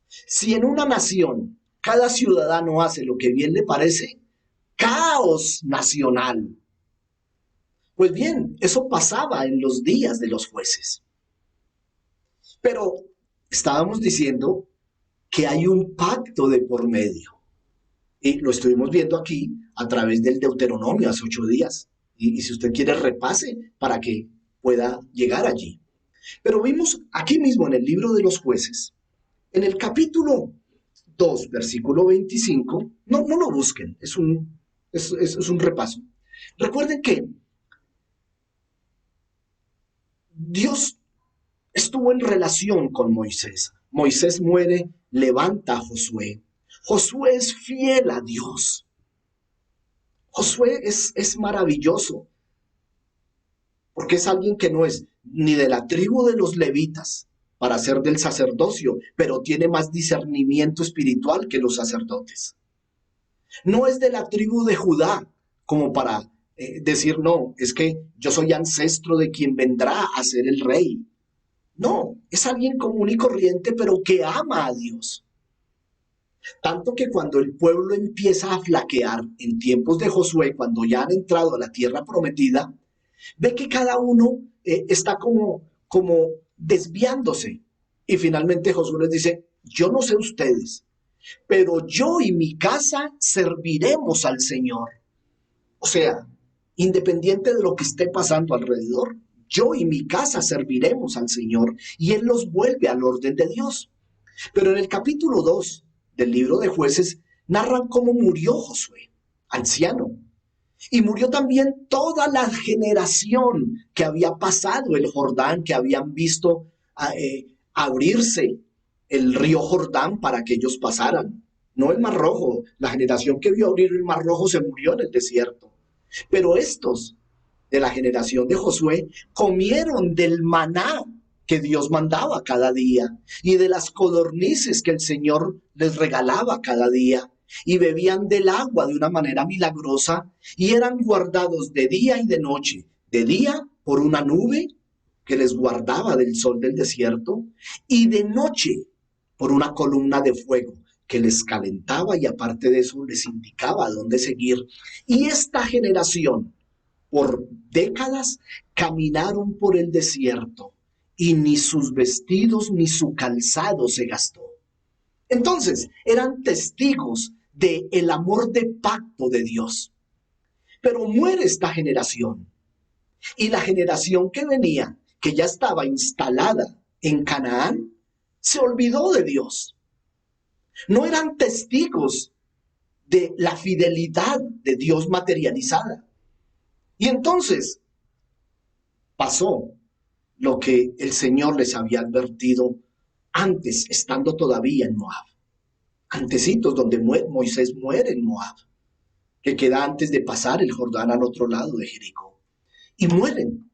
Si en una nación cada ciudadano hace lo que bien le parece, caos nacional. Pues bien, eso pasaba en los días de los jueces. Pero estábamos diciendo que hay un pacto de por medio. Y lo estuvimos viendo aquí a través del Deuteronomio hace 8 días. Y si usted quiere, repase para que pueda llegar allí. Pero vimos aquí mismo en el libro de los jueces, en el capítulo 2, versículo 25, no lo busquen, es un repaso. Recuerden que Dios estuvo en relación con Moisés. Moisés muere, levanta a Josué. Josué es fiel a Dios. Josué es maravilloso, porque es alguien que no es ni de la tribu de los levitas, para ser del sacerdocio, pero tiene más discernimiento espiritual que los sacerdotes. No es de la tribu de Judá, como para decir, no, es que yo soy ancestro de quien vendrá a ser el rey. No, es alguien común y corriente, pero que ama a Dios. Tanto que cuando el pueblo empieza a flaquear en tiempos de Josué, cuando ya han entrado a la tierra prometida, ve que cada uno está como desviándose. Y finalmente Josué les dice, yo no sé ustedes, pero yo y mi casa serviremos al Señor. O sea, independiente de lo que esté pasando alrededor, yo y mi casa serviremos al Señor. Y Él los vuelve al orden de Dios. Pero en el capítulo 2 del libro de Jueces narran cómo murió Josué, anciano. Y murió también toda la generación que había pasado el Jordán, que habían visto abrirse el río Jordán para que ellos pasaran. No el Mar Rojo, la generación que vio abrir el Mar Rojo se murió en el desierto. Pero estos de la generación de Josué comieron del maná que Dios mandaba cada día y de las codornices que el Señor les regalaba cada día, y bebían del agua de una manera milagrosa y eran guardados de día y de noche, de día por una nube que les guardaba del sol del desierto y de noche por una columna de fuego que les calentaba y aparte de eso les indicaba a dónde seguir. Y esta generación por décadas caminaron por el desierto y ni sus vestidos ni su calzado se gastó. Entonces eran testigos del amor de pacto de Dios. Pero muere esta generación y la generación que venía, que ya estaba instalada en Canaán, se olvidó de Dios. No eran testigos de la fidelidad de Dios materializada. Y entonces pasó lo que el Señor les había advertido antes, estando todavía en Moab. Antecitos, donde Moisés muere en Moab, que queda antes de pasar el Jordán al otro lado de Jericó. Y mueren.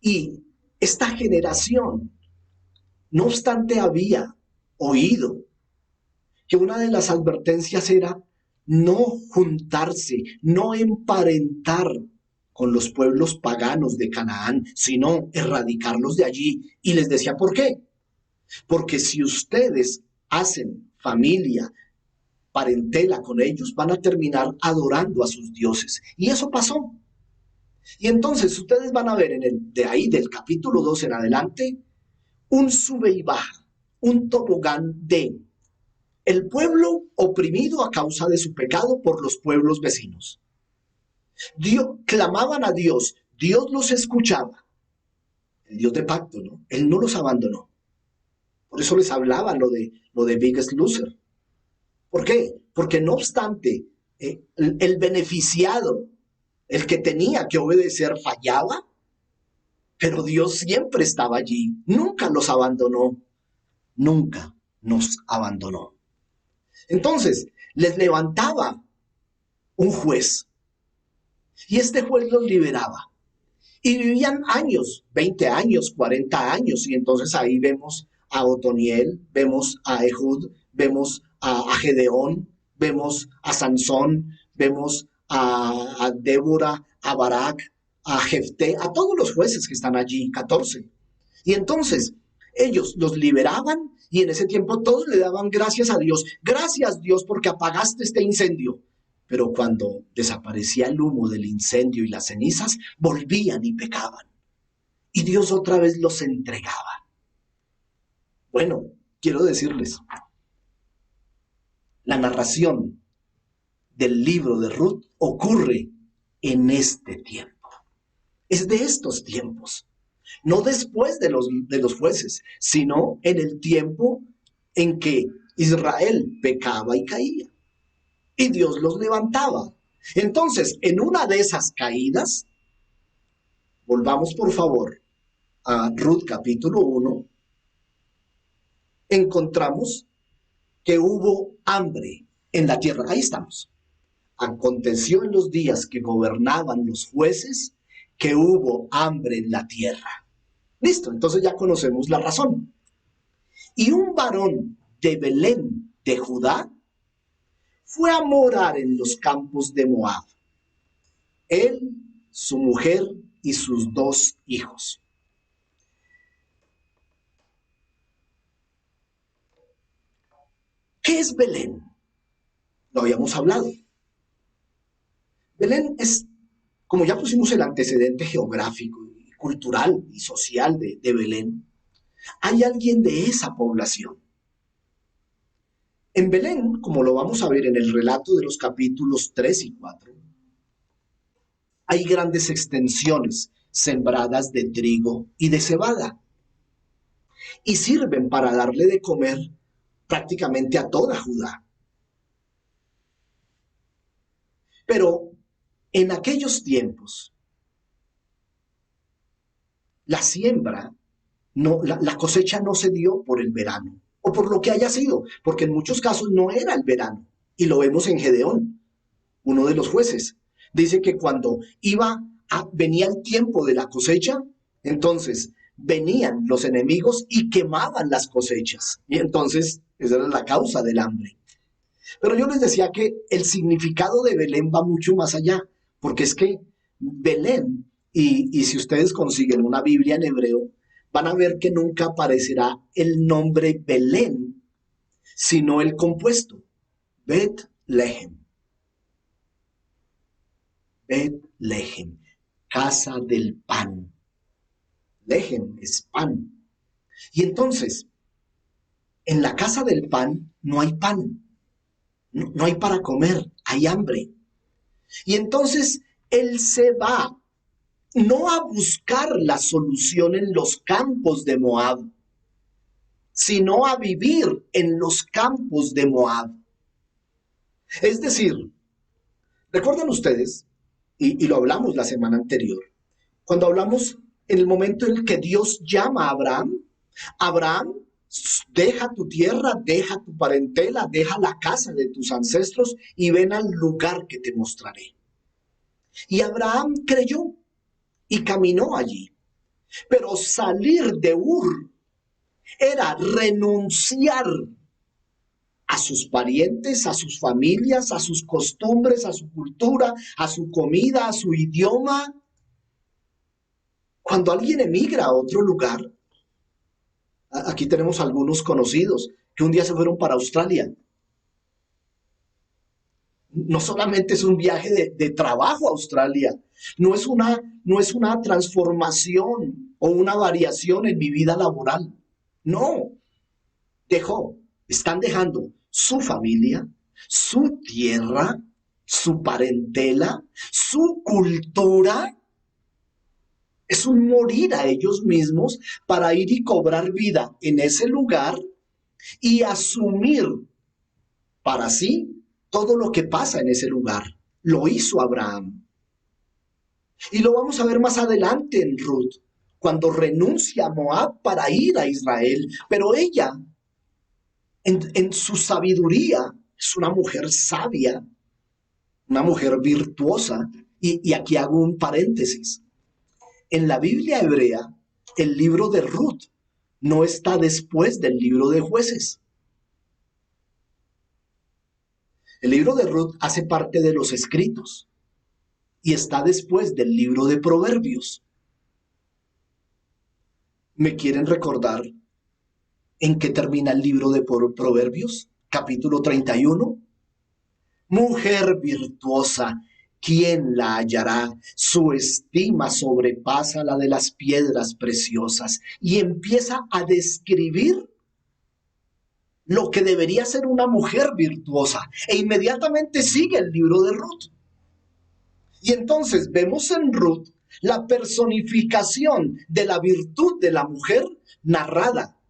Y esta generación, no obstante, había oído que una de las advertencias era no juntarse, no emparentar con los pueblos paganos de Canaán, sino erradicarlos de allí. Y les decía, ¿por qué? Porque si ustedes hacen familia, parentela con ellos, van a terminar adorando a sus dioses. Y eso pasó. Y entonces ustedes van a ver de ahí, del capítulo 2 en adelante, un sube y baja, un tobogán de el pueblo oprimido a causa de su pecado por los pueblos vecinos. Clamaban a Dios, Dios los escuchaba. El Dios de pacto, ¿no? Él no los abandonó. Por eso les hablaba lo de Biggest Loser. ¿Por qué? Porque no obstante, el beneficiado, el que tenía que obedecer, fallaba, pero Dios siempre estaba allí. Nunca los abandonó. Nunca nos abandonó. Entonces, les levantaba un juez. Y este juez los liberaba. Y vivían años, 20 años, 40 años. Y entonces ahí vemos a Otoniel, vemos a Ehud, vemos a Gedeón, vemos a Sansón, vemos a Débora, a Barak, a Jefté, a todos los jueces que están allí, 14. Y entonces ellos los liberaban y en ese tiempo todos le daban gracias a Dios. Gracias, Dios, porque apagaste este incendio. Pero cuando desaparecía el humo del incendio y las cenizas, volvían y pecaban. Y Dios otra vez los entregaba. Bueno, quiero decirles, la narración del libro de Ruth ocurre en este tiempo. Es de estos tiempos. No después de los jueces, sino en el tiempo en que Israel pecaba y caía. Y Dios los levantaba. Entonces, en una de esas caídas, volvamos por favor a Ruth capítulo 1, encontramos que hubo hambre en la tierra. Ahí estamos. Aconteció en los días que gobernaban los jueces que hubo hambre en la tierra. Listo, entonces ya conocemos la razón. Y un varón de Belén de Judá fue a morar en los campos de Moab, él, su mujer y sus 2 hijos. ¿Qué es Belén? Lo habíamos hablado. Belén es, como ya pusimos el antecedente geográfico, y cultural y social de Belén, hay alguien de esa población. En Belén, como lo vamos a ver en el relato de los capítulos 3 y 4, hay grandes extensiones sembradas de trigo y de cebada y sirven para darle de comer prácticamente a toda Judá. Pero en aquellos tiempos, la siembra, la cosecha no se dio por el verano, o por lo que haya sido, porque en muchos casos no era el verano, y lo vemos en Gedeón, uno de los jueces. Dice que cuando venía el tiempo de la cosecha, entonces venían los enemigos y quemaban las cosechas, y entonces esa era la causa del hambre. Pero yo les decía que el significado de Belén va mucho más allá, porque es que Belén, y si ustedes consiguen una Biblia en hebreo, van a ver que nunca aparecerá el nombre Belén, sino el compuesto, Bet-Lehem. Bet-Lehem, casa del pan. Lehem es pan. Y entonces, en la casa del pan no hay pan. No hay para comer, hay hambre. Y entonces él se va, no a buscar la solución en los campos de Moab, sino a vivir en los campos de Moab. Es decir, ¿recuerdan ustedes? Y lo hablamos la semana anterior, cuando hablamos en el momento en el que Dios llama a Abraham, Abraham, deja tu tierra, deja tu parentela, deja la casa de tus ancestros y ven al lugar que te mostraré. Y Abraham creyó y caminó allí. Pero salir de Ur era renunciar a sus parientes, a sus familias, a sus costumbres, a su cultura, a su comida, a su idioma. Cuando alguien emigra a otro lugar, aquí tenemos algunos conocidos que un día se fueron para Australia. No solamente es un viaje de trabajo a Australia, no es una transformación o una variación en mi vida laboral. No, están dejando su familia, su tierra, su parentela, su cultura. Es un morir a ellos mismos para ir y cobrar vida en ese lugar y asumir para sí todo lo que pasa en ese lugar. Lo hizo Abraham. Y lo vamos a ver más adelante en Ruth, cuando renuncia a Moab para ir a Israel. Pero ella, en su sabiduría, es una mujer sabia, una mujer virtuosa. Y aquí hago un paréntesis. En la Biblia hebrea, el libro de Ruth no está después del libro de Jueces. El libro de Ruth hace parte de los escritos y está después del libro de Proverbios. ¿Me quieren recordar en qué termina el libro de Proverbios? Capítulo 31. Mujer virtuosa, ¿quién la hallará? Su estima sobrepasa la de las piedras preciosas. Y empieza a describir lo que debería ser una mujer virtuosa. E inmediatamente sigue el libro de Ruth. Y entonces vemos en Ruth la personificación de la virtud de la mujer narrada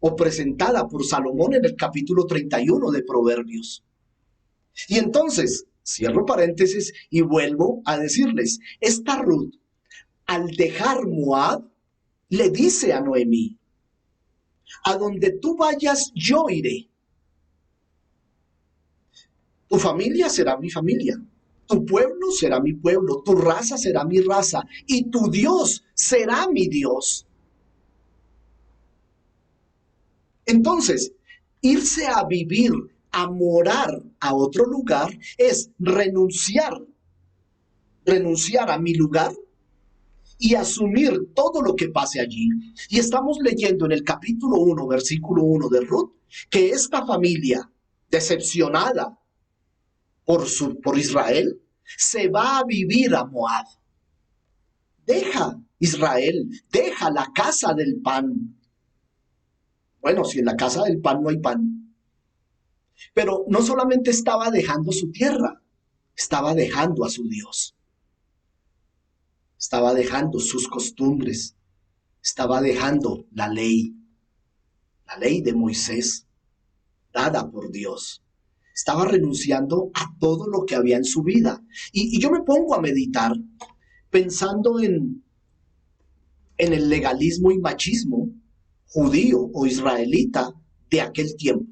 o presentada por Salomón en el capítulo 31 de Proverbios. Y entonces, cierro paréntesis y vuelvo a decirles, esta Ruth, al dejar Moab, le dice a Noemí, a donde tú vayas yo iré. Tu familia será mi familia, tu pueblo será mi pueblo, tu raza será mi raza y tu Dios será mi Dios. Entonces, irse a vivir, a morar a otro lugar es renunciar a mi lugar y asumir todo lo que pase allí. Y estamos leyendo en el capítulo 1, versículo 1 de Ruth, que esta familia decepcionada por Israel se va a vivir a Moab. Deja Israel, deja la casa del pan. Bueno, si en la casa del pan no hay pan. Pero no solamente estaba dejando su tierra, estaba dejando a su Dios. Estaba dejando sus costumbres, estaba dejando la ley de Moisés, dada por Dios. Estaba renunciando a todo lo que había en su vida. Y yo me pongo a meditar pensando en el legalismo y machismo judío o israelita de aquel tiempo.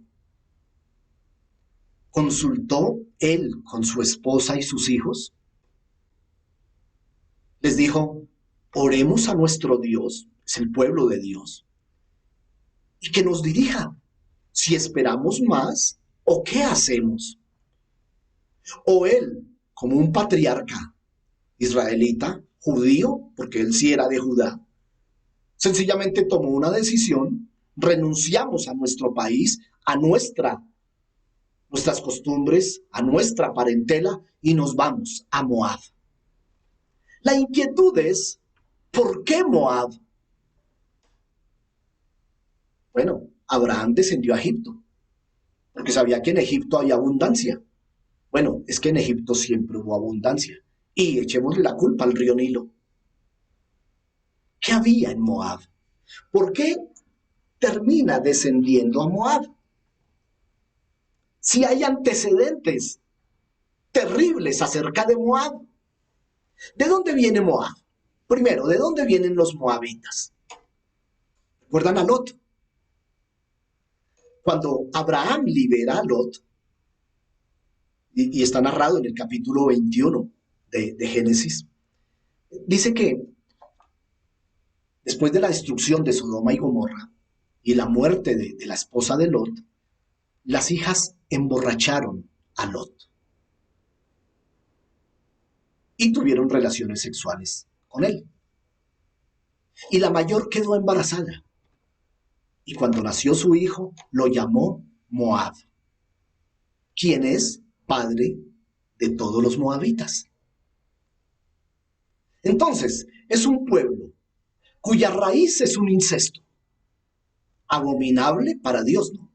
¿Consultó él con su esposa y sus hijos? Les dijo, oremos a nuestro Dios, es el pueblo de Dios, y que nos dirija si esperamos más o qué hacemos. O él, como un patriarca israelita, judío, porque él sí era de Judá, sencillamente tomó una decisión, renunciamos a nuestro país, a nuestras costumbres, a nuestra parentela y nos vamos a Moab. La inquietud es, ¿por qué Moab? Bueno, Abraham descendió a Egipto, porque sabía que en Egipto había abundancia. Bueno, es que en Egipto siempre hubo abundancia. Y echémosle la culpa al río Nilo. ¿Qué había en Moab? ¿Por qué termina descendiendo a Moab? Si hay antecedentes terribles acerca de Moab. ¿De dónde viene Moab? Primero, ¿de dónde vienen los moabitas? ¿Recuerdan a Lot? Cuando Abraham libera a Lot, y está narrado en el capítulo 21 de Génesis, dice que después de la destrucción de Sodoma y Gomorra y la muerte de la esposa de Lot, las hijas emborracharon a Lot y tuvieron relaciones sexuales con él. Y la mayor quedó embarazada. Y cuando nació su hijo, lo llamó Moab, quien es padre de todos los moabitas. Entonces, es un pueblo cuya raíz es un incesto, abominable para Dios, ¿no?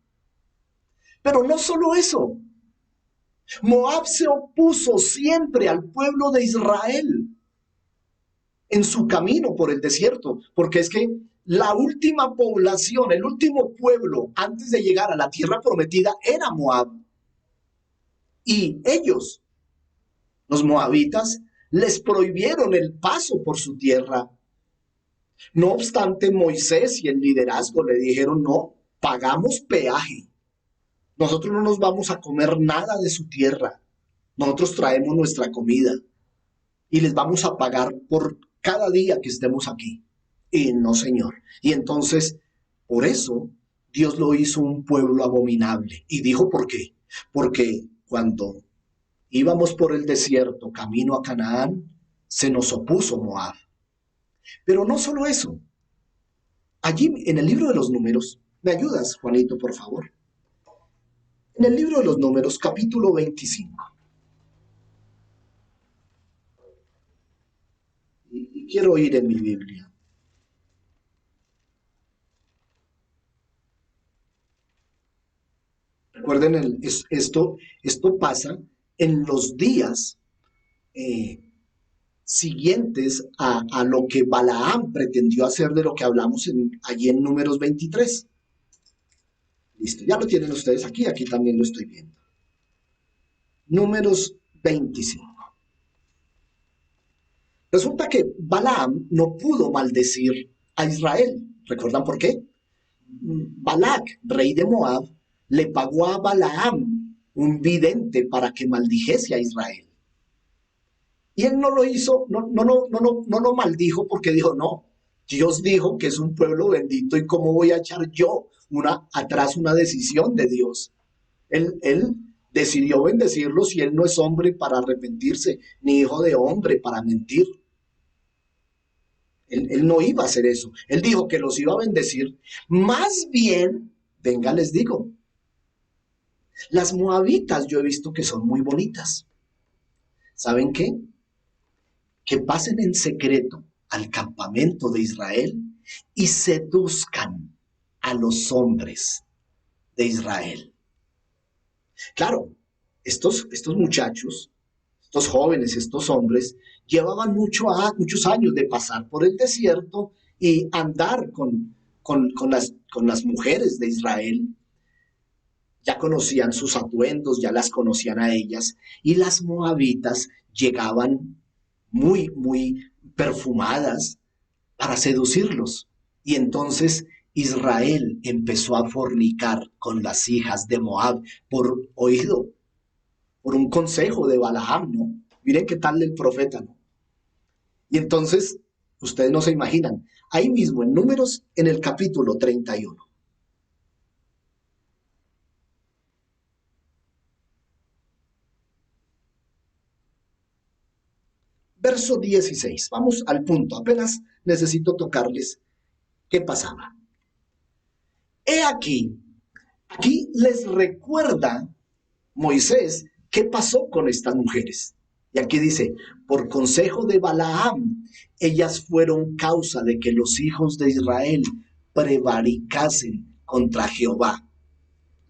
Pero no solo eso, Moab se opuso siempre al pueblo de Israel en su camino por el desierto, porque es que la última población, el último pueblo antes de llegar a la tierra prometida era Moab. Y ellos, los moabitas, les prohibieron el paso por su tierra. No obstante, Moisés y el liderazgo le dijeron, no, pagamos peaje. Nosotros no nos vamos a comer nada de su tierra. Nosotros traemos nuestra comida y les vamos a pagar por cada día que estemos aquí. Y no, Señor. Y entonces, por eso, Dios lo hizo un pueblo abominable. Y dijo, ¿por qué? Porque cuando íbamos por el desierto, camino a Canaán, se nos opuso Moab. Pero no solo eso. Allí, en el libro de los Números, ¿me ayudas, Juanito, por favor? En el libro de los Números, capítulo 25. Y quiero ir en mi Biblia. Recuerden, esto pasa en los días siguientes a lo que Balaam pretendió hacer, de lo que hablamos allí en Números 23. Listo, ya lo tienen ustedes aquí también lo estoy viendo. Números 25. Resulta que Balaam no pudo maldecir a Israel. ¿Recuerdan por qué? Balac, rey de Moab, le pagó a Balaam, un vidente, para que maldijese a Israel. Y él no lo hizo, no lo maldijo porque dijo, no, Dios dijo que es un pueblo bendito y cómo voy a echar yo una decisión de Dios. Él decidió bendecirlos y él no es hombre para arrepentirse, ni hijo de hombre para mentir. Él no iba a hacer eso. Él dijo que los iba a bendecir. Más bien, venga, les digo, las moabitas yo he visto que son muy bonitas. ¿Saben qué? Que pasen en secreto al campamento de Israel y seduzcan a los hombres de Israel. Claro, estos muchachos, estos jóvenes, estos hombres, llevaban muchos años de pasar por el desierto y andar con las mujeres de Israel. Ya conocían sus atuendos, ya las conocían a ellas, y las moabitas llegaban muy perfumadas para seducirlos. Y entonces Israel empezó a fornicar con las hijas de Moab por un consejo de Balaam, ¿no? Miren qué tal el profeta, ¿no? Y entonces, ustedes no se imaginan, ahí mismo en Números, en el capítulo 31. Verso 16, vamos al punto, apenas necesito tocarles qué pasaba. He aquí les recuerda Moisés qué pasó con estas mujeres. Y aquí dice, por consejo de Balaam, ellas fueron causa de que los hijos de Israel prevaricasen contra Jehová.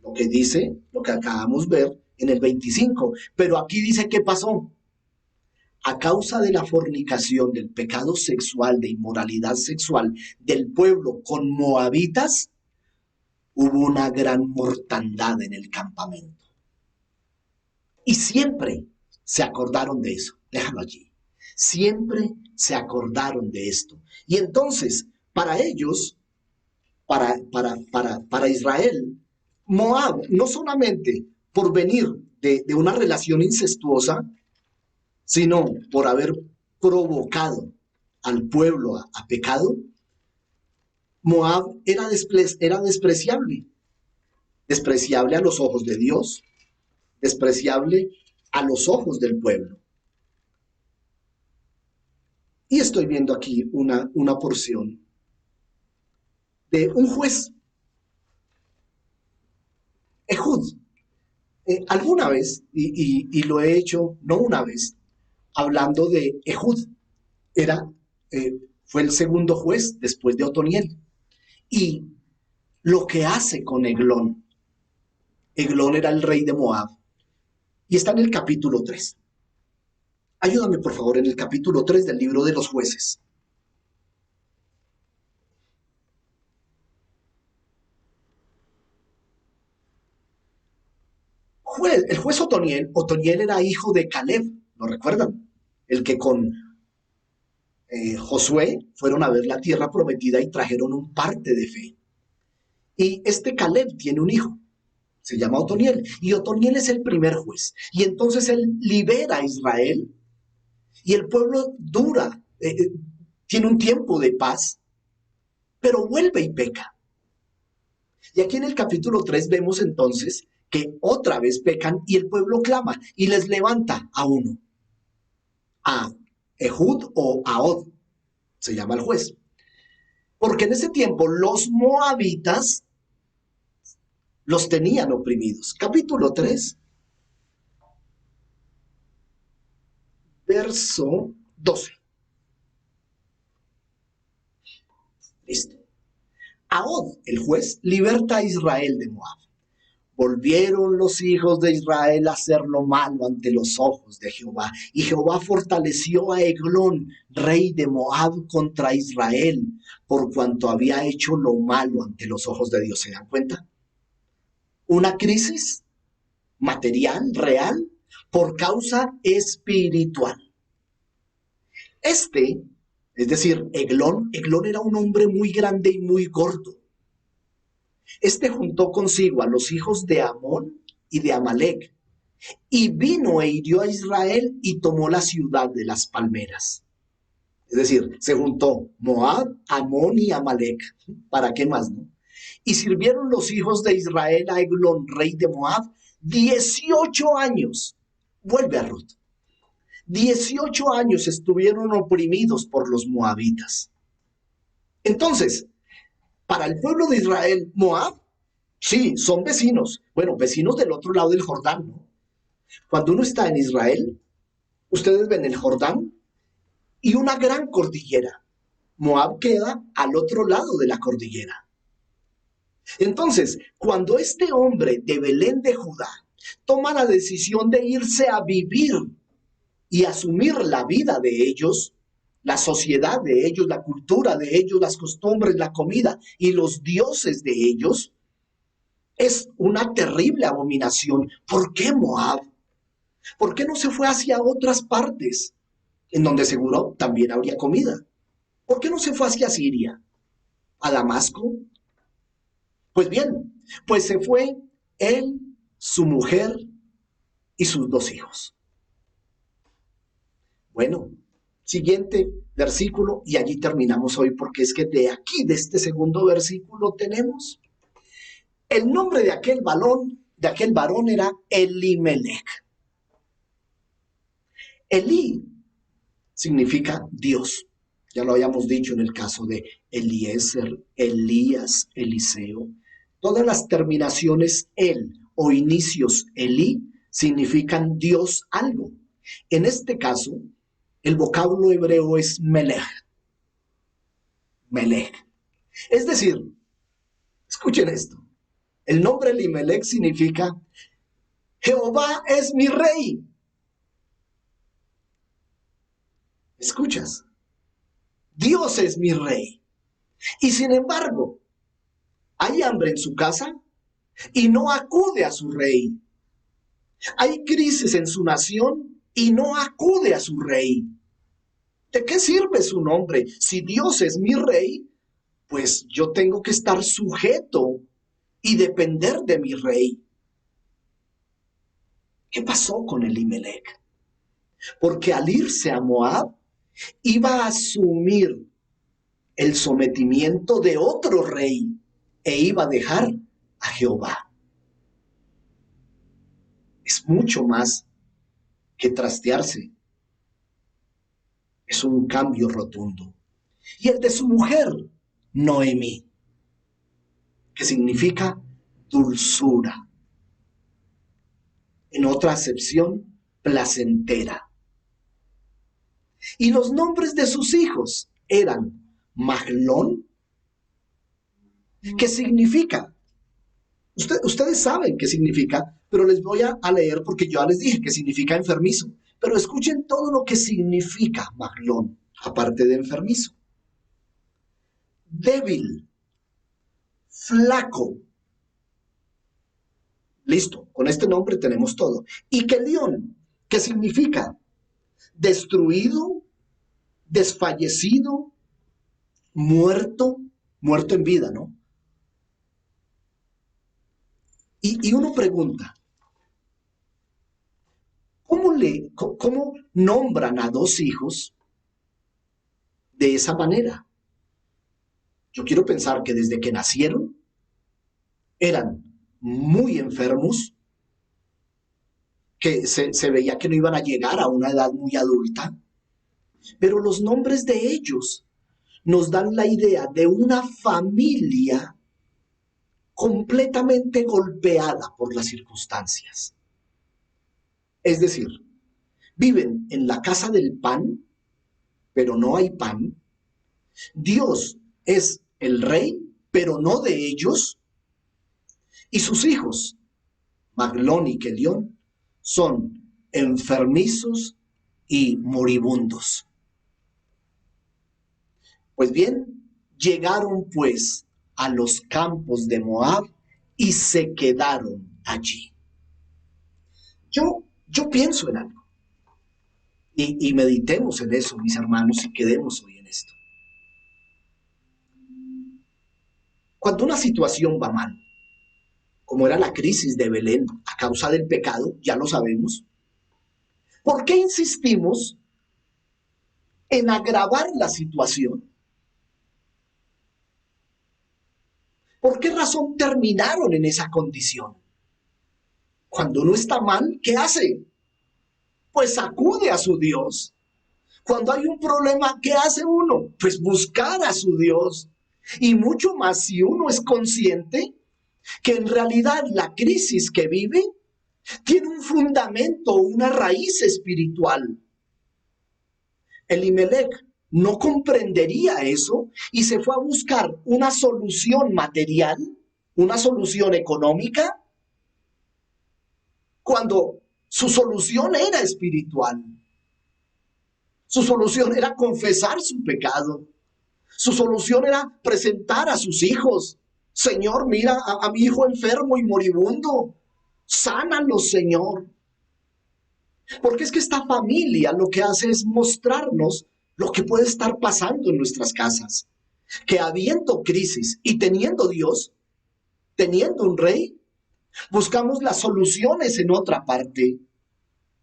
Lo que dice, lo que acabamos de ver en el 25. Pero aquí dice qué pasó. A causa de la fornicación, del pecado sexual, de inmoralidad sexual del pueblo con moabitas, hubo una gran mortandad en el campamento. Y siempre se acordaron de eso. Déjalo allí. Siempre se acordaron de esto. Y entonces, para ellos, para Israel, Moab, no solamente por venir de una relación incestuosa, sino por haber provocado al pueblo a pecado, Moab era despreciable. Despreciable a los ojos de Dios, despreciable a los ojos del pueblo. Y estoy viendo aquí una porción de un juez, Ehud. Alguna vez, y lo he hecho no una vez, hablando de Ehud, fue el segundo juez después de Otoniel. Y lo que hace con Eglón era el rey de Moab, y está en el capítulo 3. Ayúdame por favor en el capítulo 3 del libro de los jueces. El juez Otoniel era hijo de Caleb, ¿lo recuerdan? El que con Josué fueron a ver la tierra prometida y trajeron un parte de fe. Y este Caleb tiene un hijo, se llama Otoniel, y Otoniel es el primer juez. Y entonces él libera a Israel y el pueblo tiene un tiempo de paz, pero vuelve y peca. Y aquí en el capítulo 3 vemos entonces que otra vez pecan y el pueblo clama y les levanta a uno, a Ehud o a Od, se llama el juez. Porque en ese tiempo los moabitas los tenían oprimidos. Capítulo 3, verso 12. Listo. Ahod, el juez, liberta a Israel de Moab. Volvieron los hijos de Israel a hacer lo malo ante los ojos de Jehová. Y Jehová fortaleció a Eglón, rey de Moab, contra Israel, por cuanto había hecho lo malo ante los ojos de Dios. ¿Se dan cuenta? Una crisis material, real, por causa espiritual. Es decir, Eglón era un hombre muy grande y muy gordo. Juntó consigo a los hijos de Amón y de Amalek, y vino e hirió a Israel y tomó la ciudad de las palmeras. Es decir, se juntó Moab, Amón y Amalek. ¿Para qué más, no? Y sirvieron los hijos de Israel a Eglón, rey de Moab, 18 años. Vuelve a Ruth. 18 años estuvieron oprimidos por los moabitas. Entonces, para el pueblo de Israel, Moab, sí, son vecinos. Bueno, vecinos del otro lado del Jordán, ¿no? Cuando uno está en Israel, ustedes ven el Jordán y una gran cordillera. Moab queda al otro lado de la cordillera. Entonces, cuando este hombre de Belén de Judá toma la decisión de irse a vivir y asumir la vida de ellos, la sociedad de ellos, la cultura de ellos, las costumbres, la comida y los dioses de ellos, es una terrible abominación. ¿Por qué Moab? ¿Por qué no se fue hacia otras partes, en donde seguro también habría comida? ¿Por qué no se fue hacia Siria? ¿A Damasco? Pues bien, pues se fue él, su mujer y sus 2 hijos. Bueno, siguiente versículo y allí terminamos hoy, porque es que de aquí, de este segundo versículo, tenemos el nombre de aquel varón era Elimelech. Elí significa Dios. Ya lo habíamos dicho en el caso de Eliezer, Elías, Eliseo. Todas las terminaciones el o inicios Elí significan Dios algo. En este caso, el vocablo hebreo es Melech. Melech. Es decir, escuchen esto. El nombre Elimelech significa Jehová es mi rey. ¿Escuchas? Dios es mi rey. Y sin embargo, hay hambre en su casa y no acude a su rey. Hay crisis en su nación y no acude a su rey. ¿De qué sirve su nombre? Si Dios es mi rey, pues yo tengo que estar sujeto y depender de mi rey. ¿Qué pasó con Elimelech? Porque al irse a Moab, iba a asumir el sometimiento de otro rey e iba a dejar a Jehová. Es mucho más que trastearse. Es un cambio rotundo. Y el de su mujer, Noemí, que significa dulzura. En otra acepción, placentera. Y los nombres de sus hijos eran Maglón, que significa, ustedes saben qué significa, pero les voy a leer porque yo ya les dije que significa enfermizo. Pero escuchen todo lo que significa Maglón, aparte de enfermizo. Débil, flaco. Listo, con este nombre tenemos todo. Y Kelión, que significa destruido, desfallecido, muerto, muerto en vida, ¿no? Y uno pregunta, ¿cómo nombran a 2 hijos de esa manera? Yo quiero pensar que desde que nacieron eran muy enfermos, que se veía que no iban a llegar a una edad muy adulta, pero los nombres de ellos nos dan la idea de una familia completamente golpeada por las circunstancias. Es decir, viven en la casa del pan, pero no hay pan. Dios es el rey, pero no de ellos. Y sus hijos, Maglón y Kelión, son enfermizos y moribundos. Pues bien, llegaron pues a los campos de Moab y se quedaron allí. Yo pienso en algo y meditemos en eso, mis hermanos, y quedemos hoy en esto. Cuando una situación va mal, como era la crisis de Belén a causa del pecado, ya lo sabemos, ¿por qué insistimos en agravar la situación? ¿Por qué razón terminaron en esa condición? Cuando uno está mal, ¿qué hace? Pues acude a su Dios. Cuando hay un problema, ¿qué hace uno? Pues buscar a su Dios. Y mucho más si uno es consciente que en realidad la crisis que vive tiene un fundamento, una raíz espiritual. Elimelech no comprendería eso y se fue a buscar una solución material, una solución económica, cuando su solución era espiritual. Su solución era confesar su pecado. Su solución era presentar a sus hijos. Señor, mira a mi hijo enfermo y moribundo. Sánalo, Señor. Porque es que esta familia lo que hace es mostrarnos lo que puede estar pasando en nuestras casas. Que habiendo crisis y teniendo Dios, teniendo un rey, buscamos las soluciones en otra parte.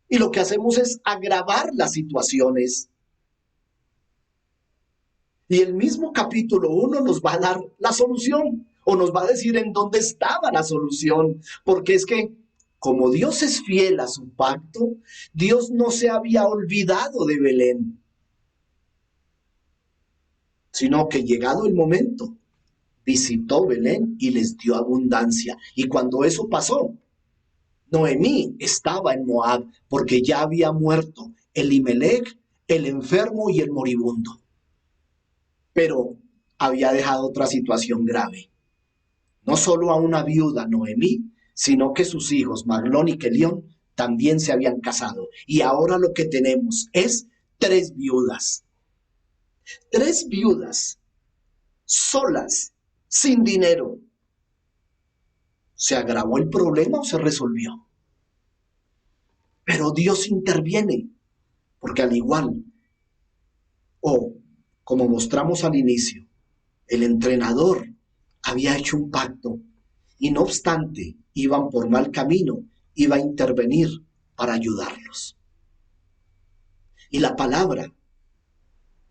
Y lo que hacemos es agravar las situaciones. Y el mismo capítulo 1 nos va a dar la solución, o nos va a decir en dónde estaba la solución, porque es que como Dios es fiel a su pacto, Dios no se había olvidado de Belén, sino que llegado el momento, visitó Belén y les dio abundancia. Y cuando eso pasó, Noemí estaba en Moab, porque ya había muerto Elimelech, el enfermo y el moribundo. Pero había dejado otra situación grave. No solo a una viuda, Noemí, sino que sus hijos, Maglón y Kelión, también se habían casado. Y ahora lo que tenemos es 3 viudas. 3 viudas, solas, sin dinero. ¿Se agravó el problema o se resolvió? Pero Dios interviene, porque al igual, o como mostramos al inicio, el entrenador había hecho un pacto y no obstante iban por mal camino, iba a intervenir para ayudarlos. Y la palabra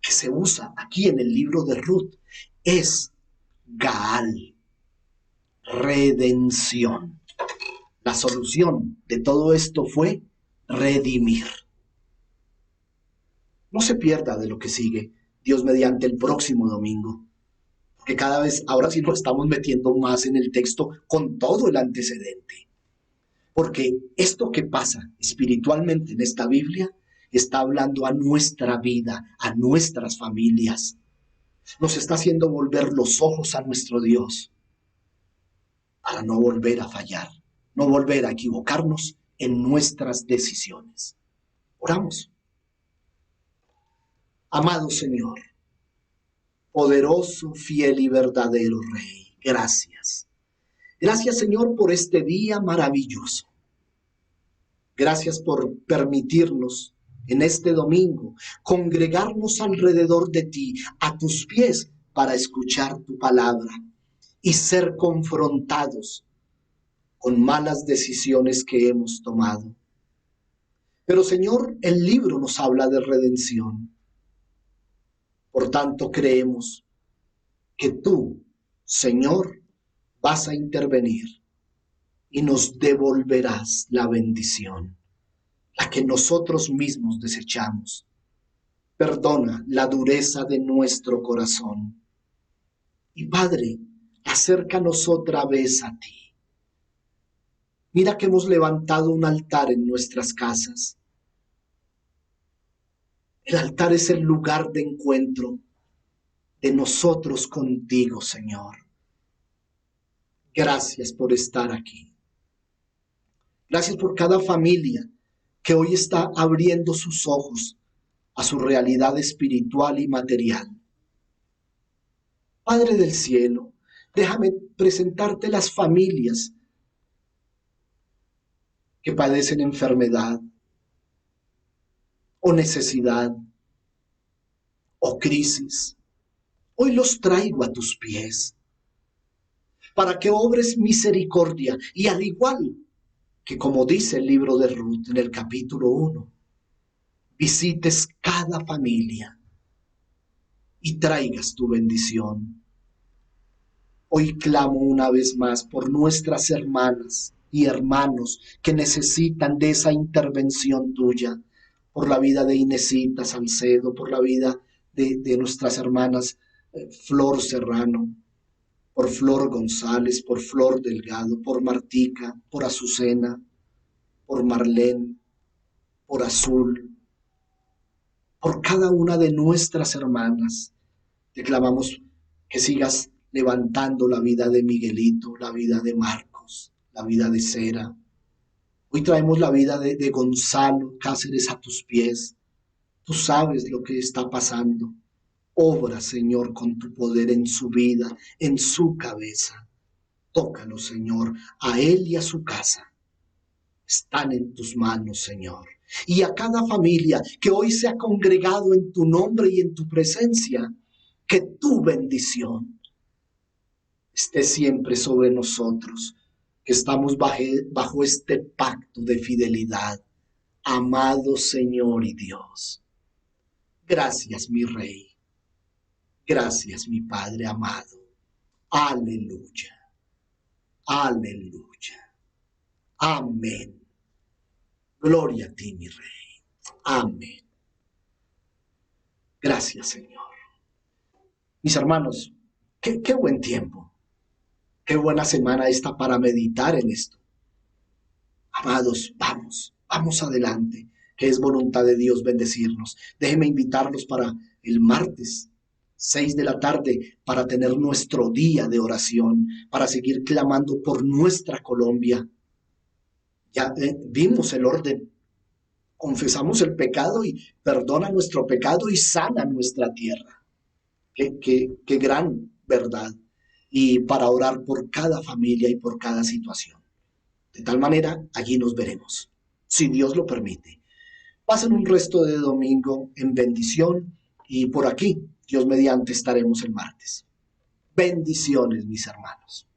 que se usa aquí en el libro de Ruth es Gaal, redención. La solución de todo esto fue redimir. No se pierda de lo que sigue, Dios mediante, el próximo domingo, que cada vez ahora sí nos estamos metiendo más en el texto con todo el antecedente. Porque esto que pasa espiritualmente en esta Biblia está hablando a nuestra vida, a nuestras familias. Nos está haciendo volver los ojos a nuestro Dios para no volver a fallar, no volver a equivocarnos en nuestras decisiones. Oramos. Amado Señor, poderoso, fiel y verdadero Rey, gracias. Gracias, Señor, por este día maravilloso. Gracias por permitirnos en este domingo congregarnos alrededor de ti, a tus pies, para escuchar tu palabra y ser confrontados con malas decisiones que hemos tomado. Pero, Señor, el libro nos habla de redención. Por tanto, creemos que tú, Señor, vas a intervenir y nos devolverás la bendición, la que nosotros mismos desechamos. Perdona la dureza de nuestro corazón. Y Padre, acércanos otra vez a ti. Mira que hemos levantado un altar en nuestras casas. El altar es el lugar de encuentro de nosotros contigo, Señor. Gracias por estar aquí. Gracias por cada familia que hoy está abriendo sus ojos a su realidad espiritual y material. Padre del cielo, déjame presentarte las familias que padecen enfermedad o necesidad o crisis. Hoy los traigo a tus pies para que obres misericordia y al igual que como dice el libro de Ruth en el capítulo 1, visites cada familia y traigas tu bendición. Hoy clamo una vez más por nuestras hermanas y hermanos que necesitan de esa intervención tuya, por la vida de Inesita Salcedo, por la vida de nuestras hermanas Flor Serrano, por Flor González, por Flor Delgado, por Martica, por Azucena, por Marlene, por Azul, por cada una de nuestras hermanas. Te clamamos que sigas levantando la vida de Miguelito, la vida de Marcos, la vida de Cera. Hoy traemos la vida de Gonzalo Cáceres a tus pies. Tú sabes lo que está pasando. Obra, Señor, con tu poder en su vida, en su cabeza. Tócalo, Señor, a él y a su casa. Están en tus manos, Señor. Y a cada familia que hoy se ha congregado en tu nombre y en tu presencia, que tu bendición esté siempre sobre nosotros, que estamos bajo este pacto de fidelidad. Amado Señor y Dios. Gracias, mi Rey. Gracias, mi Padre amado. Aleluya. Aleluya. Amén. Gloria a ti, mi Rey. Amén. Gracias, Señor. Mis hermanos, qué buen tiempo. Qué buena semana esta para meditar en esto. Amados, vamos adelante, que es voluntad de Dios bendecirnos. Déjenme invitarlos para el martes, 6 de la tarde, para tener nuestro día de oración, para seguir clamando por nuestra Colombia. Ya vimos el orden. Confesamos el pecado y perdona nuestro pecado y sana nuestra tierra. Qué gran verdad. Y para orar por cada familia y por cada situación. De tal manera, allí nos veremos, si Dios lo permite. Pasen un resto de domingo en bendición y por aquí, Dios mediante, estaremos el martes. Bendiciones, mis hermanos.